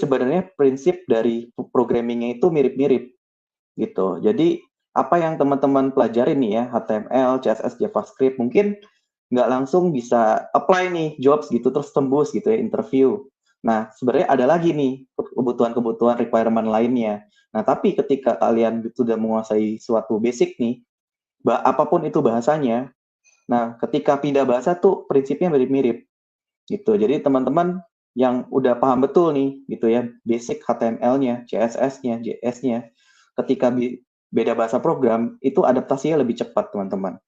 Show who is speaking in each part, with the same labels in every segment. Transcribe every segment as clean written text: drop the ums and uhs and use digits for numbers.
Speaker 1: sebenarnya prinsip dari programming-nya itu mirip-mirip gitu. Jadi apa yang teman-teman pelajari nih ya, HTML, CSS, JavaScript, mungkin nggak langsung bisa apply nih jobs gitu terus tembus gitu ya interview. Nah sebenarnya ada lagi nih kebutuhan-kebutuhan requirement lainnya. Nah tapi ketika kalian sudah menguasai suatu basic nih, apapun itu bahasanya, nah ketika pindah bahasa tuh prinsipnya mirip-mirip gitu. Jadi teman-teman yang udah paham betul nih gitu ya basic HTML-nya, CSS-nya, JS-nya, ketika beda bahasa program itu adaptasinya lebih cepat teman-teman.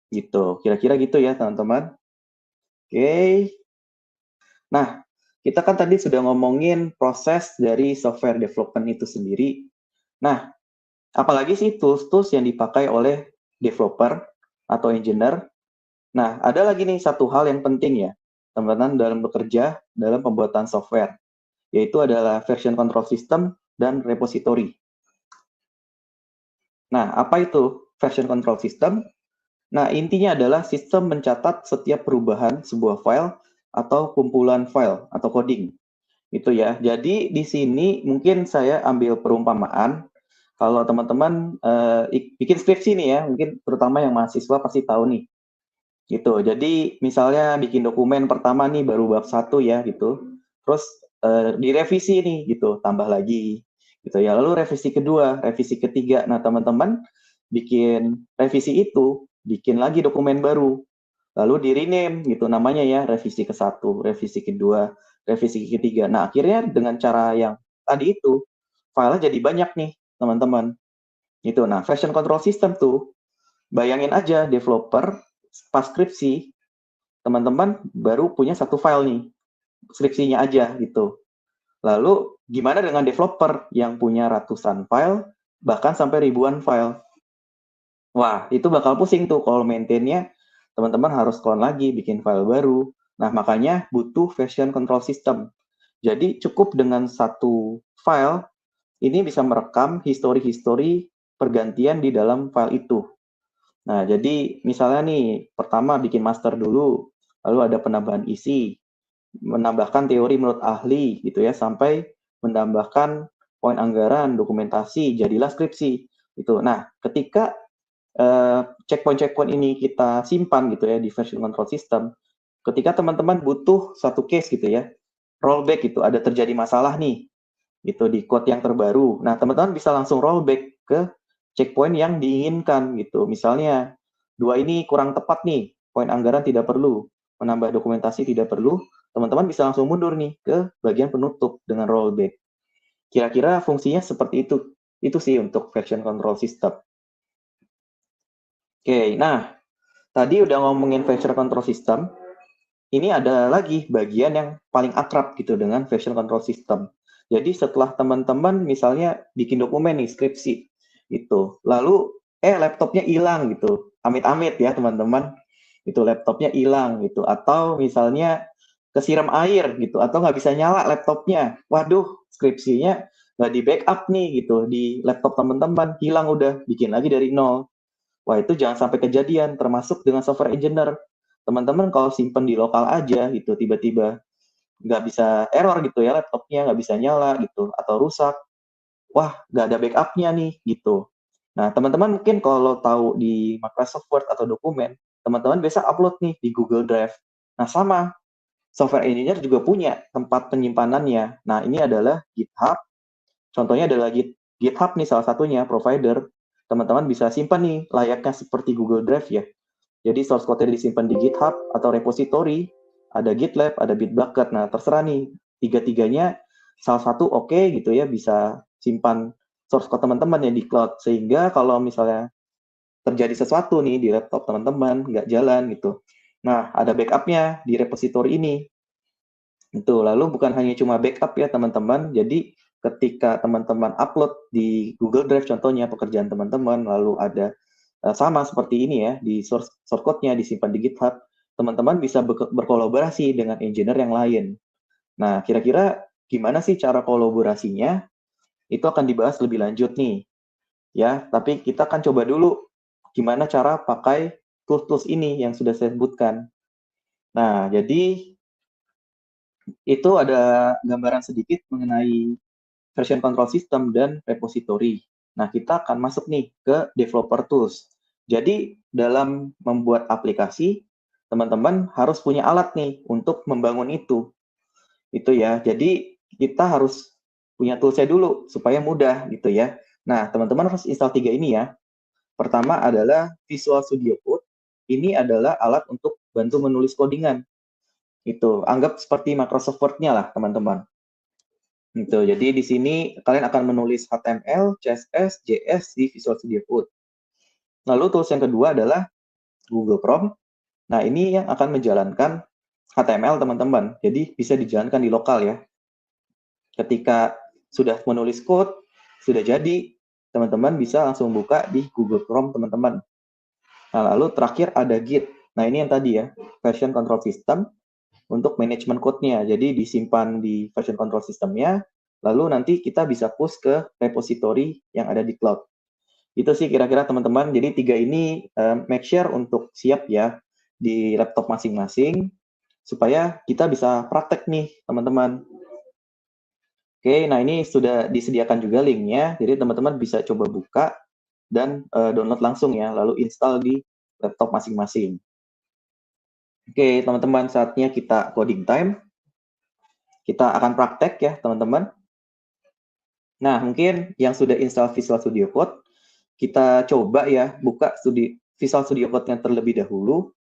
Speaker 1: Gitu. Kira-kira gitu ya teman-teman. Oke. Nah, kita kan tadi sudah ngomongin proses dari software development itu sendiri. Nah, apalagi sih tools-tools yang dipakai oleh developer atau engineer. Nah, ada lagi nih satu hal yang penting ya, teman-teman dalam bekerja dalam pembuatan software, yaitu adalah version control system dan repository. Nah, apa itu version control system? Nah, intinya adalah sistem mencatat setiap perubahan sebuah file atau kumpulan file atau coding. Itu ya. Jadi di sini mungkin saya ambil perumpamaan. Kalau teman-teman bikin skripsi nih ya, mungkin terutama yang mahasiswa pasti tahu nih. Gitu. Jadi misalnya bikin dokumen pertama nih baru bab 1 ya gitu. Terus direvisi nih gitu, tambah lagi gitu ya. Lalu revisi kedua, revisi ketiga. Nah, teman-teman bikin revisi itu, bikin lagi dokumen baru. Lalu di rename gitu namanya ya, revisi ke-1, revisi kedua, revisi ketiga. Nah, akhirnya dengan cara yang tadi itu, filenya jadi banyak nih, teman-teman. Gitu. Nah, version control system tuh, bayangin aja developer pas skripsi, teman-teman baru punya satu file nih, skripsinya aja gitu. Lalu gimana dengan developer yang punya ratusan file, bahkan sampai ribuan file? Wah, itu bakal pusing tuh kalau maintain-nya, teman-teman harus clone lagi, bikin file baru. Nah, makanya butuh version control system. Jadi cukup dengan satu file, ini bisa merekam history-history pergantian di dalam file itu. Nah, jadi misalnya nih, pertama bikin master dulu, lalu ada penambahan isi, menambahkan teori menurut ahli gitu ya, sampai menambahkan poin anggaran, dokumentasi, jadilah skripsi. Gitu. Nah, ketika checkpoint-checkpoint ini kita simpan gitu ya di version control system, ketika teman-teman butuh satu case gitu ya, rollback gitu, ada terjadi masalah nih, gitu di code yang terbaru. Nah, teman-teman bisa langsung rollback ke checkpoint yang diinginkan gitu. Misalnya, dua ini kurang tepat nih, poin anggaran tidak perlu, menambah dokumentasi tidak perlu, teman-teman bisa langsung mundur nih ke bagian penutup dengan rollback. Kira-kira fungsinya seperti itu. Itu sih untuk version control system. Oke, nah tadi udah ngomongin version control system, ini ada lagi bagian yang paling akrab gitu dengan version control system. Jadi setelah teman-teman misalnya bikin dokumen nih, skripsi, gitu. Lalu, laptopnya hilang gitu. Amit-amit ya teman-teman, itu laptopnya hilang gitu. Atau misalnya kesiram air gitu, atau nggak bisa nyala laptopnya. Waduh, skripsinya nggak di backup nih gitu, di laptop teman-teman, hilang udah, bikin lagi dari nol. Wah, itu jangan sampai kejadian, termasuk dengan software engineer. Teman-teman kalau simpen di lokal aja gitu, tiba-tiba nggak bisa error gitu ya, laptopnya nggak bisa nyala gitu, atau rusak. Wah, nggak ada backupnya nih gitu. Nah, teman-teman mungkin kalau tahu di Microsoft Word atau dokumen, teman-teman bisa upload nih di Google Drive. Nah, sama, software engineer juga punya tempat penyimpanannya. Nah, ini adalah GitHub. Contohnya adalah GitHub nih salah satunya, provider. Teman-teman bisa simpan nih layaknya seperti Google Drive ya. Jadi source code-nya disimpan di GitHub atau repository, ada GitLab, ada Bitbucket. Nah, terserah nih, tiga-tiganya salah satu oke gitu ya, bisa simpan source code teman-teman ya di cloud. Sehingga kalau misalnya terjadi sesuatu nih di laptop teman-teman, nggak jalan gitu. Nah, ada backup-nya di repository ini. Itu. Lalu bukan hanya cuma backup ya teman-teman, jadi ketika teman-teman upload di Google Drive contohnya pekerjaan teman-teman, lalu ada sama seperti ini ya, di source code-nya disimpan di GitHub, teman-teman bisa berkolaborasi dengan engineer yang lain. Nah, kira-kira gimana sih cara kolaborasinya? Itu akan dibahas lebih lanjut nih. Ya, tapi kita akan coba dulu gimana cara pakai tools-tools ini yang sudah saya sebutkan. Nah, jadi itu ada gambaran sedikit mengenai version control system dan repository. Nah, kita akan masuk nih ke developer tools. Jadi, dalam membuat aplikasi, teman-teman harus punya alat nih untuk membangun itu. Itu ya. Jadi, kita harus punya toolsnya dulu supaya mudah gitu ya. Nah, teman-teman harus install 3 ini ya. Pertama adalah Visual Studio Code. Ini adalah alat untuk bantu menulis codingan. Itu, anggap seperti Microsoft Word-nya lah, teman-teman. Gitu. Jadi di sini kalian akan menulis HTML, CSS, JS di Visual Studio Code. Lalu tools yang kedua adalah Google Chrome. Nah, ini yang akan menjalankan HTML, teman-teman. Jadi bisa dijalankan di lokal ya. Ketika sudah menulis code, sudah jadi, teman-teman bisa langsung buka di Google Chrome, teman-teman. Nah, lalu terakhir ada Git. Nah, ini yang tadi ya, version control system untuk manajemen code-nya. Jadi disimpan di version control system-nya, lalu nanti kita bisa push ke repository yang ada di cloud. Itu sih kira-kira teman-teman. Jadi 3 ini make sure untuk siap ya di laptop masing-masing supaya kita bisa praktek nih teman-teman. Oke, nah ini sudah disediakan juga linknya, jadi teman-teman bisa coba buka dan download langsung ya, lalu install di laptop masing-masing. Oke, teman-teman, saatnya kita coding time. Kita akan praktek ya, teman-teman. Nah, mungkin yang sudah install Visual Studio Code, kita coba ya buka Visual Studio Code-nya terlebih dahulu,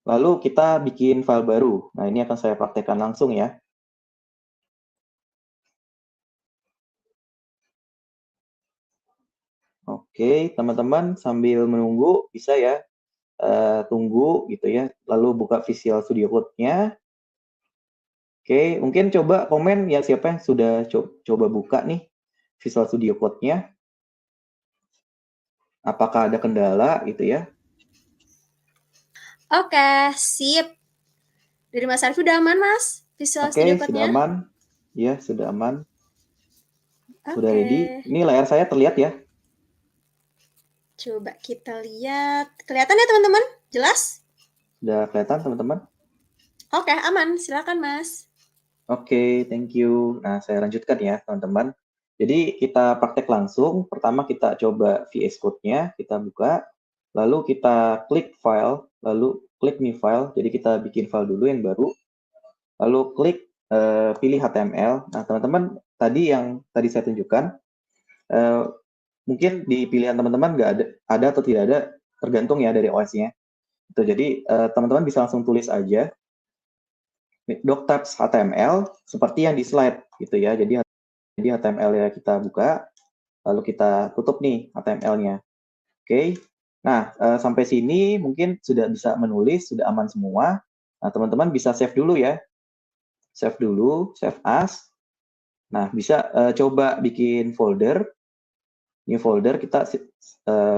Speaker 1: lalu kita bikin file baru. Nah, ini akan saya praktekkan langsung ya. Oke, teman-teman, sambil menunggu bisa ya tunggu gitu ya, lalu buka Visual Studio Code-nya. Oke, mungkin coba komen ya siapa yang sudah coba buka nih Visual Studio Code-nya. Apakah ada kendala gitu ya?
Speaker 2: Oke, sip. Dari Mas Arif udah aman, Mas? Visual Studio
Speaker 1: Oke, sudah
Speaker 2: Code-nya?
Speaker 1: aman. Ya, sudah aman. Sudah
Speaker 2: Oke.
Speaker 1: ready. Ini layar saya terlihat ya?
Speaker 2: Coba kita lihat. Kelihatan ya, teman-teman? Jelas?
Speaker 1: Sudah kelihatan, teman-teman?
Speaker 2: Oke, aman. Silakan, Mas.
Speaker 1: Oke, thank you. Nah, saya lanjutkan ya, teman-teman. Jadi, kita praktek langsung. Pertama, kita coba VS Code-nya, kita buka. Lalu kita klik file, lalu klik new file. Jadi, kita bikin file dulu yang baru. Lalu klik pilih HTML. Nah, teman-teman, tadi yang tadi saya tunjukkan, mungkin di pilihan teman-teman nggak ada atau tidak ada, tergantung ya dari OS-nya. Itu jadi teman-teman bisa langsung tulis aja doctypes HTML seperti yang di slide gitu ya. Jadi HTML-nya kita buka, lalu kita tutup nih HTML-nya. Oke. Nah, sampai sini mungkin sudah bisa menulis, sudah aman semua. Nah, teman-teman bisa save dulu ya. Save dulu, save as. Nah, bisa coba bikin folder. New folder kita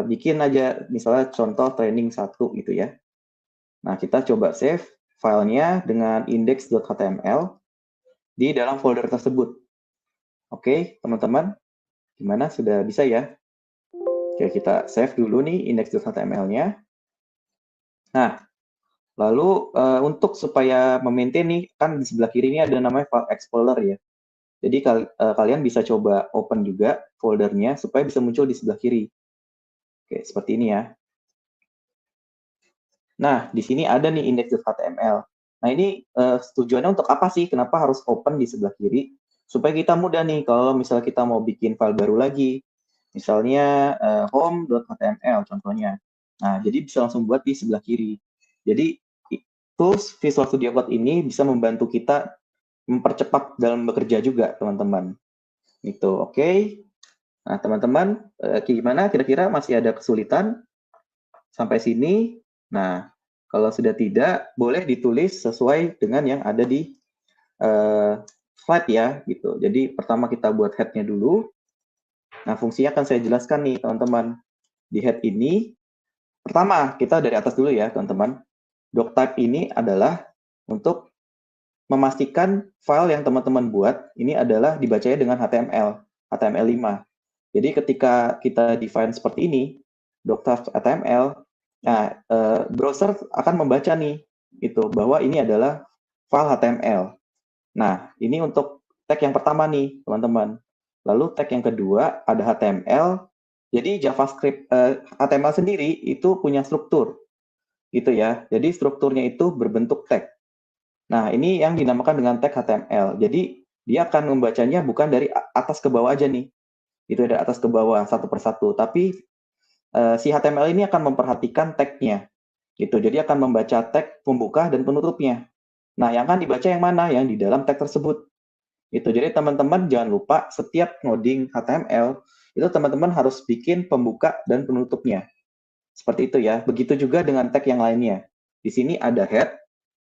Speaker 1: bikin aja misalnya contoh training 1 gitu ya. Nah, kita coba save filenya dengan index.html di dalam folder tersebut. Oke, teman-teman, gimana? Sudah bisa ya? Oke, kita save dulu nih index.html-nya. Nah, lalu untuk supaya memaintain nih, kan di sebelah kiri ini ada namanya file explorer ya. Jadi kalian bisa coba open juga foldernya supaya bisa muncul di sebelah kiri. Oke, seperti ini ya. Nah, di sini ada nih index.html. Nah, ini tujuannya untuk apa sih? Kenapa harus open di sebelah kiri? Supaya kita mudah nih kalau misalnya kita mau bikin file baru lagi. Misalnya home.html contohnya. Nah, jadi bisa langsung buat di sebelah kiri. Jadi tools Visual Studio Code ini bisa membantu kita mempercepat dalam bekerja juga, teman-teman. Itu oke. Nah, teman-teman, gimana kira-kira masih ada kesulitan sampai sini? Nah, kalau sudah tidak, boleh ditulis sesuai dengan yang ada di slide ya, gitu. Jadi pertama kita buat head-nya dulu. Nah, fungsinya akan saya jelaskan nih, teman-teman. Di head ini, pertama kita dari atas dulu ya, teman-teman. Doctype ini adalah untuk memastikan file yang teman-teman buat ini adalah dibacanya dengan HTML, HTML5. Jadi ketika kita define seperti ini, doctype HTML, nah browser akan membaca nih itu bahwa ini adalah file HTML. Nah, ini untuk tag yang pertama nih, teman-teman. Lalu tag yang kedua ada HTML. Jadi JavaScript HTML sendiri itu punya struktur, gitu ya. Jadi strukturnya itu berbentuk tag. Nah, ini yang dinamakan dengan tag HTML. Jadi dia akan membacanya bukan dari atas ke bawah aja nih. Itu dari atas ke bawah satu persatu, tapi si HTML ini akan memperhatikan tag-nya. Gitu. Jadi akan membaca tag pembuka dan penutupnya. Nah, yang akan dibaca yang mana? Yang di dalam tag tersebut. Itu. Jadi teman-teman jangan lupa setiap ngoding HTML itu teman-teman harus bikin pembuka dan penutupnya. Seperti itu ya. Begitu juga dengan tag yang lainnya. Di sini ada head.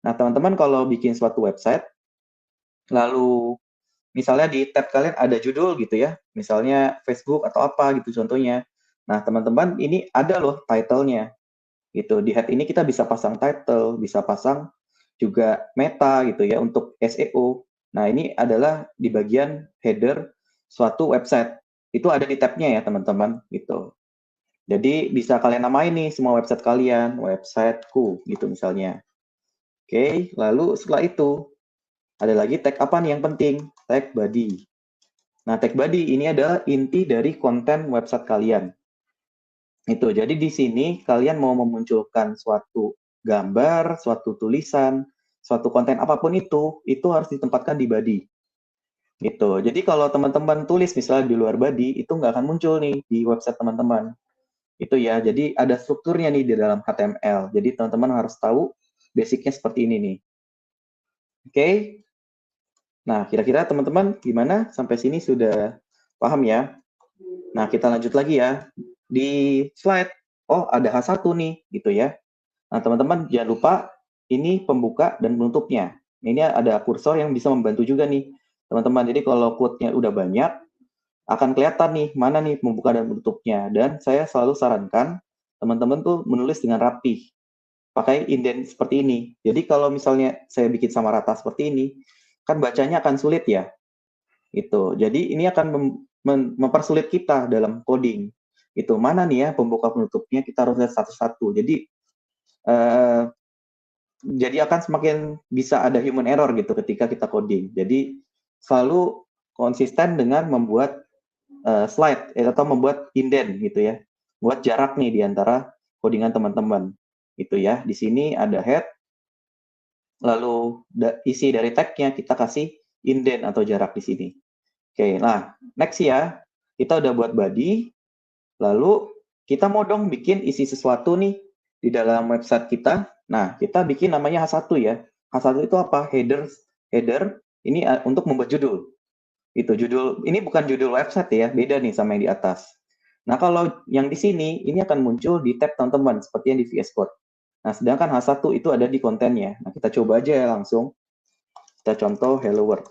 Speaker 1: Nah, teman-teman kalau bikin suatu website, lalu misalnya di tab kalian ada judul gitu ya, misalnya Facebook atau apa gitu contohnya. Nah, teman-teman ini ada loh title-nya. Gitu. Di head ini kita bisa pasang title, bisa pasang juga meta gitu ya untuk SEO. Nah, ini adalah di bagian header suatu website. Itu ada di tab-nya ya, teman-teman, gitu. Jadi bisa kalian namain nih semua website kalian, websiteku gitu misalnya. Oke, lalu setelah itu ada lagi tag apa nih yang penting? Tag body. Nah, tag body ini adalah inti dari konten website kalian. Itu. Jadi di sini kalian mau memunculkan suatu gambar, suatu tulisan, suatu konten apapun itu harus ditempatkan di body. Gitu. Jadi kalau teman-teman tulis misalnya di luar body, itu nggak akan muncul nih di website teman-teman. Itu ya. Jadi ada strukturnya nih di dalam HTML. Jadi teman-teman harus tahu basicnya seperti ini nih. Oke. Nah, kira-kira teman-teman gimana? Sampai sini sudah paham ya? Nah, kita lanjut lagi ya. Di slide, oh ada H1 nih, gitu ya. Nah, teman-teman jangan lupa ini pembuka dan penutupnya. Ini ada kursor yang bisa membantu juga nih, teman-teman. Jadi kalau quote-nya udah banyak, akan kelihatan nih mana nih pembuka dan penutupnya. Dan saya selalu sarankan teman-teman tuh menulis dengan rapih, pakai indent seperti ini. Jadi kalau misalnya saya bikin sama rata seperti ini, kan bacanya akan sulit ya. Itu. Jadi ini akan mempersulit kita dalam coding. Itu mana nih ya pembuka penutupnya kita harus lihat satu-satu. Jadi akan semakin bisa ada human error gitu ketika kita coding. Jadi selalu konsisten dengan membuat slide atau membuat indent gitu ya. Buat jarak nih di antara codingan teman-teman. Gitu ya. Di sini ada head, lalu isi dari tag-nya kita kasih indent atau jarak di sini. Oke, nah next ya. Kita udah buat body, lalu kita mau dong bikin isi sesuatu nih di dalam website kita. Nah, kita bikin namanya H1 ya. H1 itu apa? Header ini untuk membuat judul. Itu judul, ini bukan judul website ya, beda nih sama yang di atas. Nah, kalau yang di sini, ini akan muncul di tab teman-teman, seperti yang di VS Code. Nah, sedangkan H1 itu ada di kontennya. Nah, kita coba aja ya langsung. Kita contoh Hello World.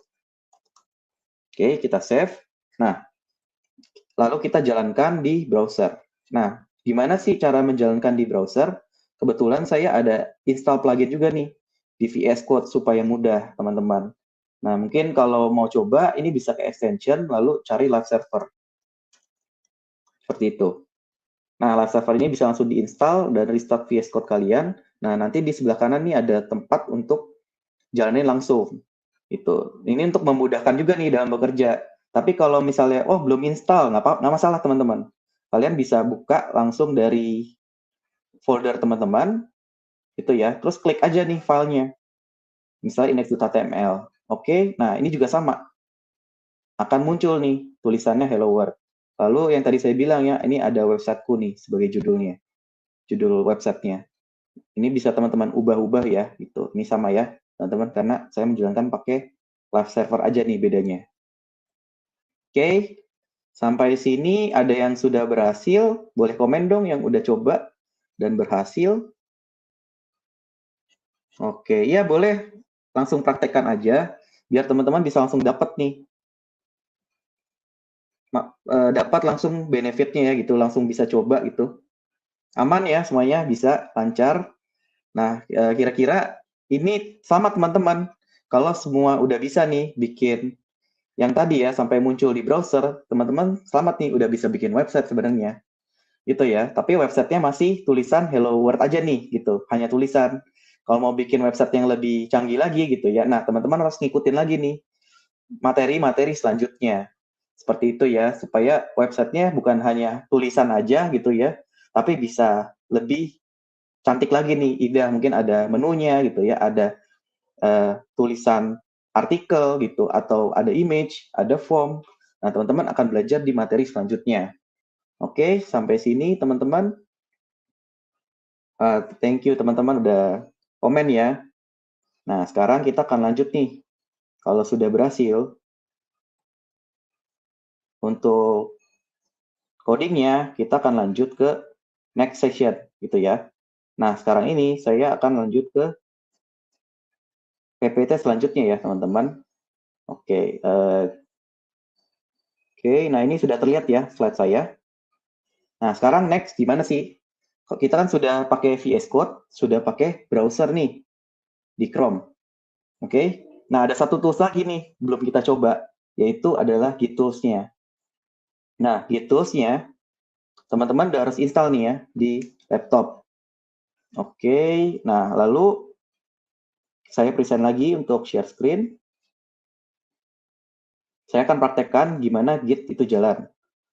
Speaker 1: Oke, kita save. Nah, lalu kita jalankan di browser. Nah, gimana sih cara menjalankan di browser? Kebetulan saya ada install plugin juga nih di VS Code supaya mudah, teman-teman. Nah, mungkin kalau mau coba, ini bisa ke extension, lalu cari live server. Seperti itu. Nah, live server ini bisa langsung diinstal dan restart VS Code kalian. Nah, nanti di sebelah kanan nih ada tempat untuk jalanin langsung. Itu. Ini untuk memudahkan juga nih dalam bekerja. Tapi kalau misalnya, oh belum install, nggak masalah teman-teman. Kalian bisa buka langsung dari folder teman-teman, itu ya. Terus klik aja nih filenya. Misalnya index.html. Oke, nah ini juga sama. Akan muncul nih tulisannya Hello World. Lalu yang tadi saya bilang ya, ini ada websiteku nih sebagai judulnya. Judul websitenya. Ini bisa teman-teman ubah-ubah ya, gitu. Ini sama ya, teman-teman, karena saya menjalankan pakai live server aja nih bedanya. Oke, sampai sini ada yang sudah berhasil? Boleh komen dong yang udah coba dan berhasil. Oke, ya boleh langsung praktekkan aja, biar teman-teman bisa langsung dapat nih. Dapat langsung benefitnya ya gitu, langsung bisa coba gitu. Aman ya semuanya, bisa lancar. Nah, kira-kira ini sama teman-teman. Kalau semua udah bisa nih bikin yang tadi ya sampai muncul di browser, teman-teman selamat nih udah bisa bikin website sebenarnya. Gitu ya. Tapi websitenya masih tulisan Hello World aja nih gitu, hanya tulisan. Kalau mau bikin website yang lebih canggih lagi gitu ya, nah teman-teman harus ngikutin lagi nih materi-materi selanjutnya. Seperti itu ya, supaya websitenya bukan hanya tulisan aja gitu ya, tapi bisa lebih cantik lagi nih, Ida. Mungkin ada menunya gitu ya, ada tulisan artikel gitu, atau ada image, ada form. Nah, teman-teman akan belajar di materi selanjutnya. Oke, sampai sini teman-teman. Thank you teman-teman udah komen ya. Nah, sekarang kita akan lanjut nih. Kalau sudah berhasil, untuk codingnya, kita akan lanjut ke next session gitu ya. Nah, sekarang ini saya akan lanjut ke PPT selanjutnya ya, teman-teman. Oke, nah ini sudah terlihat ya slide saya. Nah, sekarang next gimana sih? Kita kan sudah pakai VS Code, sudah pakai browser nih di Chrome. Oke, nah ada satu tools lagi nih, belum kita coba, yaitu adalah Git Tools-nya. Nah, Git Tools-nya, teman-teman udah harus install nih ya, di laptop. Oke, nah lalu saya present lagi untuk share screen. Saya akan praktekkan gimana Git itu jalan.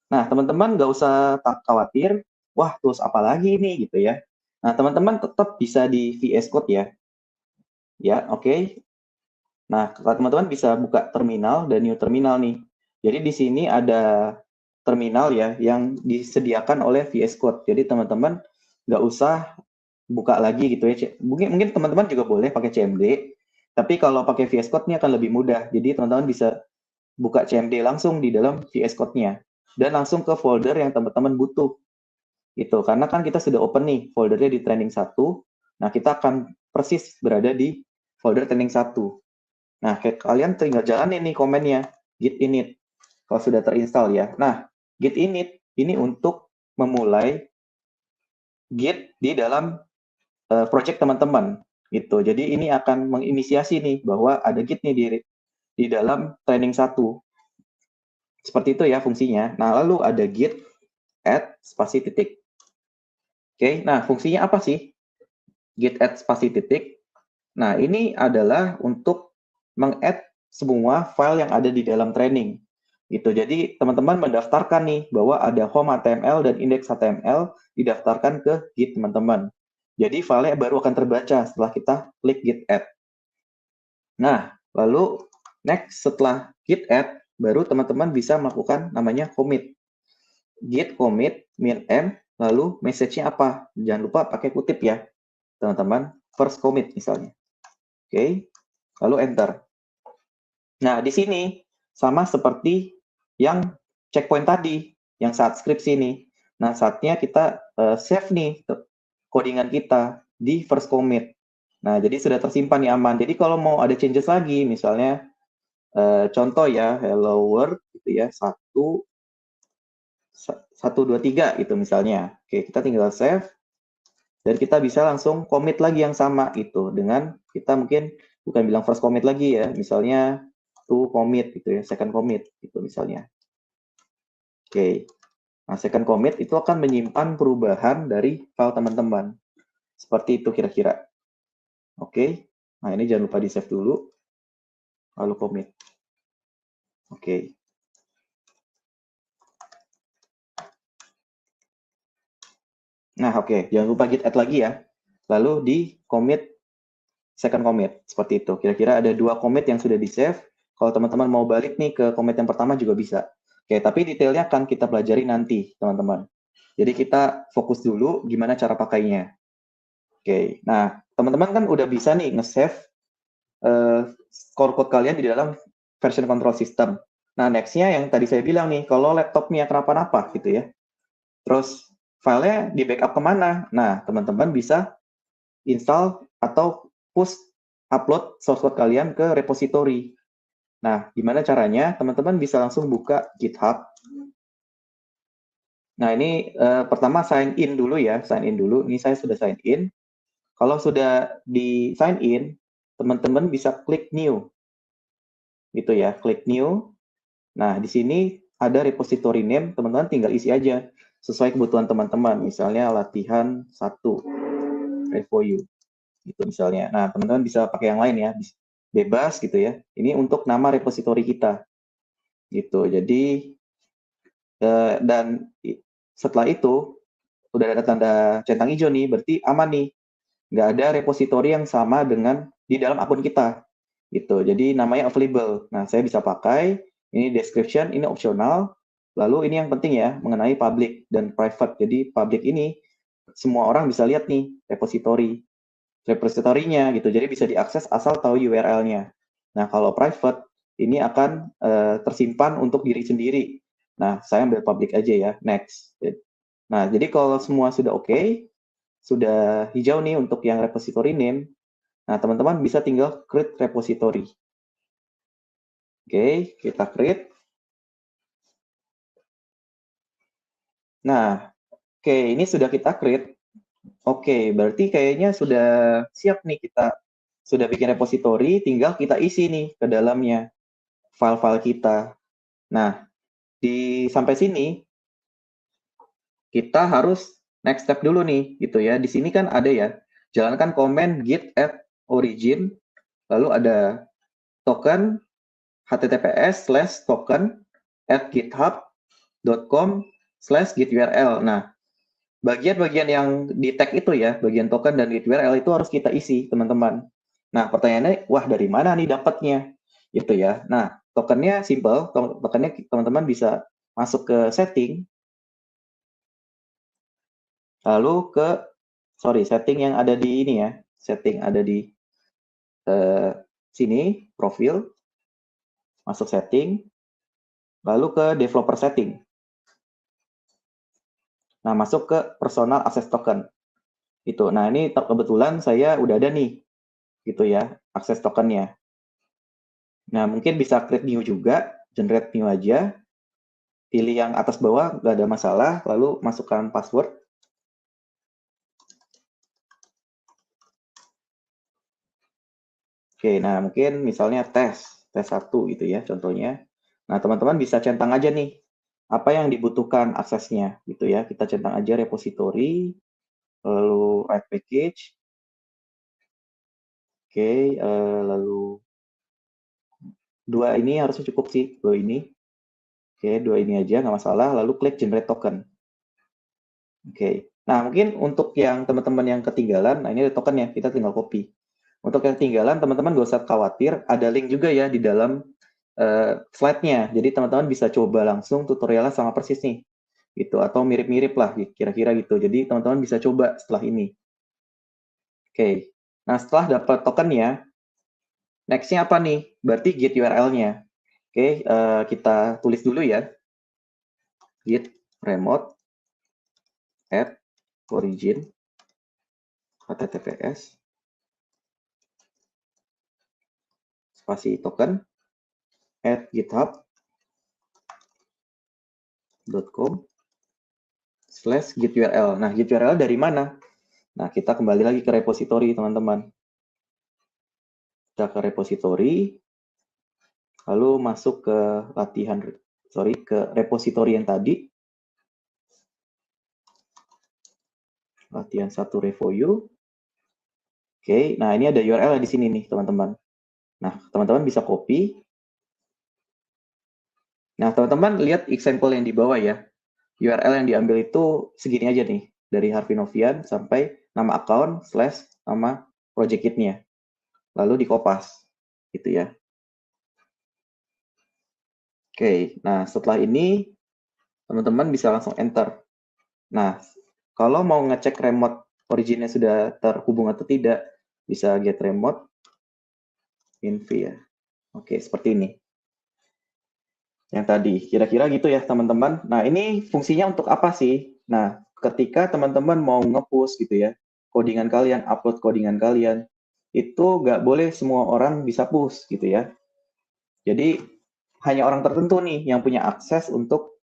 Speaker 1: Nah, teman-teman nggak usah khawatir, wah tools apa lagi ini gitu ya. Nah, teman-teman tetap bisa di VS Code ya. Ya, oke. Nah, teman-teman bisa buka terminal dan new terminal nih. Jadi di sini ada terminal ya yang disediakan oleh VS Code. Jadi teman-teman nggak usah buka lagi gitu ya. Mungkin teman-teman juga boleh pakai CMD, tapi kalau pakai VS Code ini akan lebih mudah. Jadi teman-teman bisa buka CMD langsung di dalam VS Code-nya dan langsung ke folder yang teman-teman butuh. Gitu. Karena kan kita sudah open nih foldernya di training 1. Nah, kita akan persis berada di folder training 1. Nah, kalian tinggal jalanin nih komennya, git init, kalau sudah terinstall ya. Nah, git init ini untuk memulai git di dalam project teman-teman gitu. Jadi ini akan menginisiasi nih bahwa ada git nih di dalam training 1. Seperti itu ya fungsinya. Nah, lalu ada git add spasi titik. Oke, nah fungsinya apa sih? Git add spasi titik. Nah, ini adalah untuk meng-add semua file yang ada di dalam training. Gitu. Jadi, teman-teman mendaftarkan nih bahwa ada home HTML dan index HTML didaftarkan ke Git teman-teman. Jadi, filenya baru akan terbaca setelah kita klik Git add. Nah, lalu next setelah Git add, baru teman-teman bisa melakukan namanya commit. Git commit min m, lalu message-nya apa? Jangan lupa pakai kutip ya, teman-teman. First commit misalnya. Oke, lalu enter. Nah, di sini sama seperti yang checkpoint tadi, yang saat skripsi nih. Nah, saatnya kita save nih codingan kita di first commit. Nah, jadi sudah tersimpan nih aman. Jadi kalau mau ada changes lagi, misalnya contoh ya, hello world gitu ya, 1, 2, 3 gitu misalnya. Oke, kita tinggal save dan kita bisa langsung commit lagi yang sama gitu dengan kita mungkin bukan bilang first commit lagi ya, misalnya to commit gitu ya, second commit gitu misalnya. Oke. Nah, second commit itu akan menyimpan perubahan dari file teman-teman. Seperti itu kira-kira. Oke. Nah, ini jangan lupa di-save dulu. Lalu commit. Oke. Nah, oke. Jangan lupa git add lagi ya. Lalu di commit second commit. Seperti itu. Kira-kira ada 2 commit yang sudah di-save. Kalau teman-teman mau balik nih ke commit yang pertama juga bisa. Oke, tapi detailnya akan kita pelajari nanti, teman-teman. Jadi kita fokus dulu gimana cara pakainya. Oke, nah teman-teman kan udah bisa nih nge-save core code kalian di dalam version control system. Nah, next-nya yang tadi saya bilang nih, kalau laptopnya kenapa-napa gitu ya, terus filenya di backup kemana? Nah, teman-teman bisa install atau push upload source code kalian ke repository. Nah, gimana caranya? Teman-teman bisa langsung buka GitHub. Nah, ini pertama sign in dulu ya, sign in dulu. Ini saya sudah sign in. Kalau sudah di sign in, teman-teman bisa klik new. Gitu ya, klik new. Nah, di sini ada repository name, teman-teman tinggal isi aja sesuai kebutuhan teman-teman. Misalnya latihan 1, repo you. gitu misalnya. Nah, teman-teman bisa pakai yang lain ya, bebas gitu ya. Ini untuk nama repositori kita, gitu. Jadi dan setelah itu udah ada tanda centang hijau nih, berarti aman nih, nggak ada repositori yang sama dengan di dalam akun kita, gitu. Jadi namanya available. Nah, saya bisa pakai ini description, ini optional. Lalu ini yang penting ya, mengenai public dan private. Jadi public ini semua orang bisa lihat nih repositorinya gitu. Jadi bisa diakses asal tahu URL-nya. Nah, kalau private ini akan tersimpan untuk diri sendiri. Nah, saya ambil public aja ya, next. Nah, jadi kalau semua sudah oke, sudah hijau nih untuk yang repository name. Nah, teman-teman bisa tinggal create repository. Oke, kita create. Nah, oke, ini sudah kita create. Oke, berarti kayaknya sudah siap nih kita sudah bikin repository, tinggal kita isi nih ke dalamnya file-file kita. Nah, sampai sini kita harus next step dulu nih, gitu ya. Di sini kan ada ya, jalankan command git add origin, lalu ada token https://token@github.com/giturl. Nah, bagian-bagian yang di tag itu ya, bagian token dan git URL itu harus kita isi, teman-teman. Nah, pertanyaannya, wah dari mana nih dapatnya? Gitu ya. Nah, tokennya simple, tokennya teman-teman bisa masuk ke setting, lalu setting yang ada di ini ya, setting ada di sini, profil, masuk setting, lalu ke developer setting. Nah, masuk ke personal access token. Itu. Nah, ini kebetulan saya udah ada nih, gitu ya, akses tokennya. Nah, mungkin bisa create new juga, generate new aja, pilih yang atas bawah, nggak ada masalah, lalu masukkan password. Oke, nah mungkin misalnya tes 1 gitu ya contohnya. Nah, teman-teman bisa centang aja nih, apa yang dibutuhkan aksesnya gitu ya. Kita centang aja repository, lalu write package. Oke, lalu dua ini harusnya cukup sih, dua ini. Oke, dua ini aja nggak masalah, lalu klik generate token. Oke, nah mungkin untuk yang teman-teman yang ketinggalan, nah ini ada token ya, kita tinggal copy. Untuk yang ketinggalan, teman-teman gak usah khawatir, ada link juga ya di dalam slide-nya. Jadi teman-teman bisa coba langsung tutorialnya sama persis nih, gitu. Atau mirip-mirip lah, kira-kira gitu. Jadi teman-teman bisa coba setelah ini. Oke, nah setelah dapat tokennya, next-nya apa nih? Berarti git URL-nya. Oke, kita tulis dulu ya. Git remote add origin https spasi token at github.com/giturl. Nah, giturl dari mana? Nah, kita kembali lagi ke repository, teman-teman. Kita ke repository, lalu masuk ke ke repository yang tadi. Latihan 1 revo you. Oke, nah ini ada URL di sini nih, teman-teman. Nah, teman-teman bisa copy. Nah, teman-teman lihat example yang di bawah ya. URL yang diambil itu segini aja nih, dari Harvey Novian sampai nama account / nama project kit-nya. Lalu dikopas, gitu ya. Oke, nah setelah ini teman-teman bisa langsung enter. Nah, kalau mau ngecek remote originnya sudah terhubung atau tidak, bisa get remote inv ya. Oke, seperti ini. Yang tadi, kira-kira gitu ya teman-teman. Nah, ini fungsinya untuk apa sih? Nah, ketika teman-teman mau nge-push gitu ya, codingan kalian, upload codingan kalian, itu nggak boleh semua orang bisa push gitu ya. Jadi, hanya orang tertentu nih yang punya akses untuk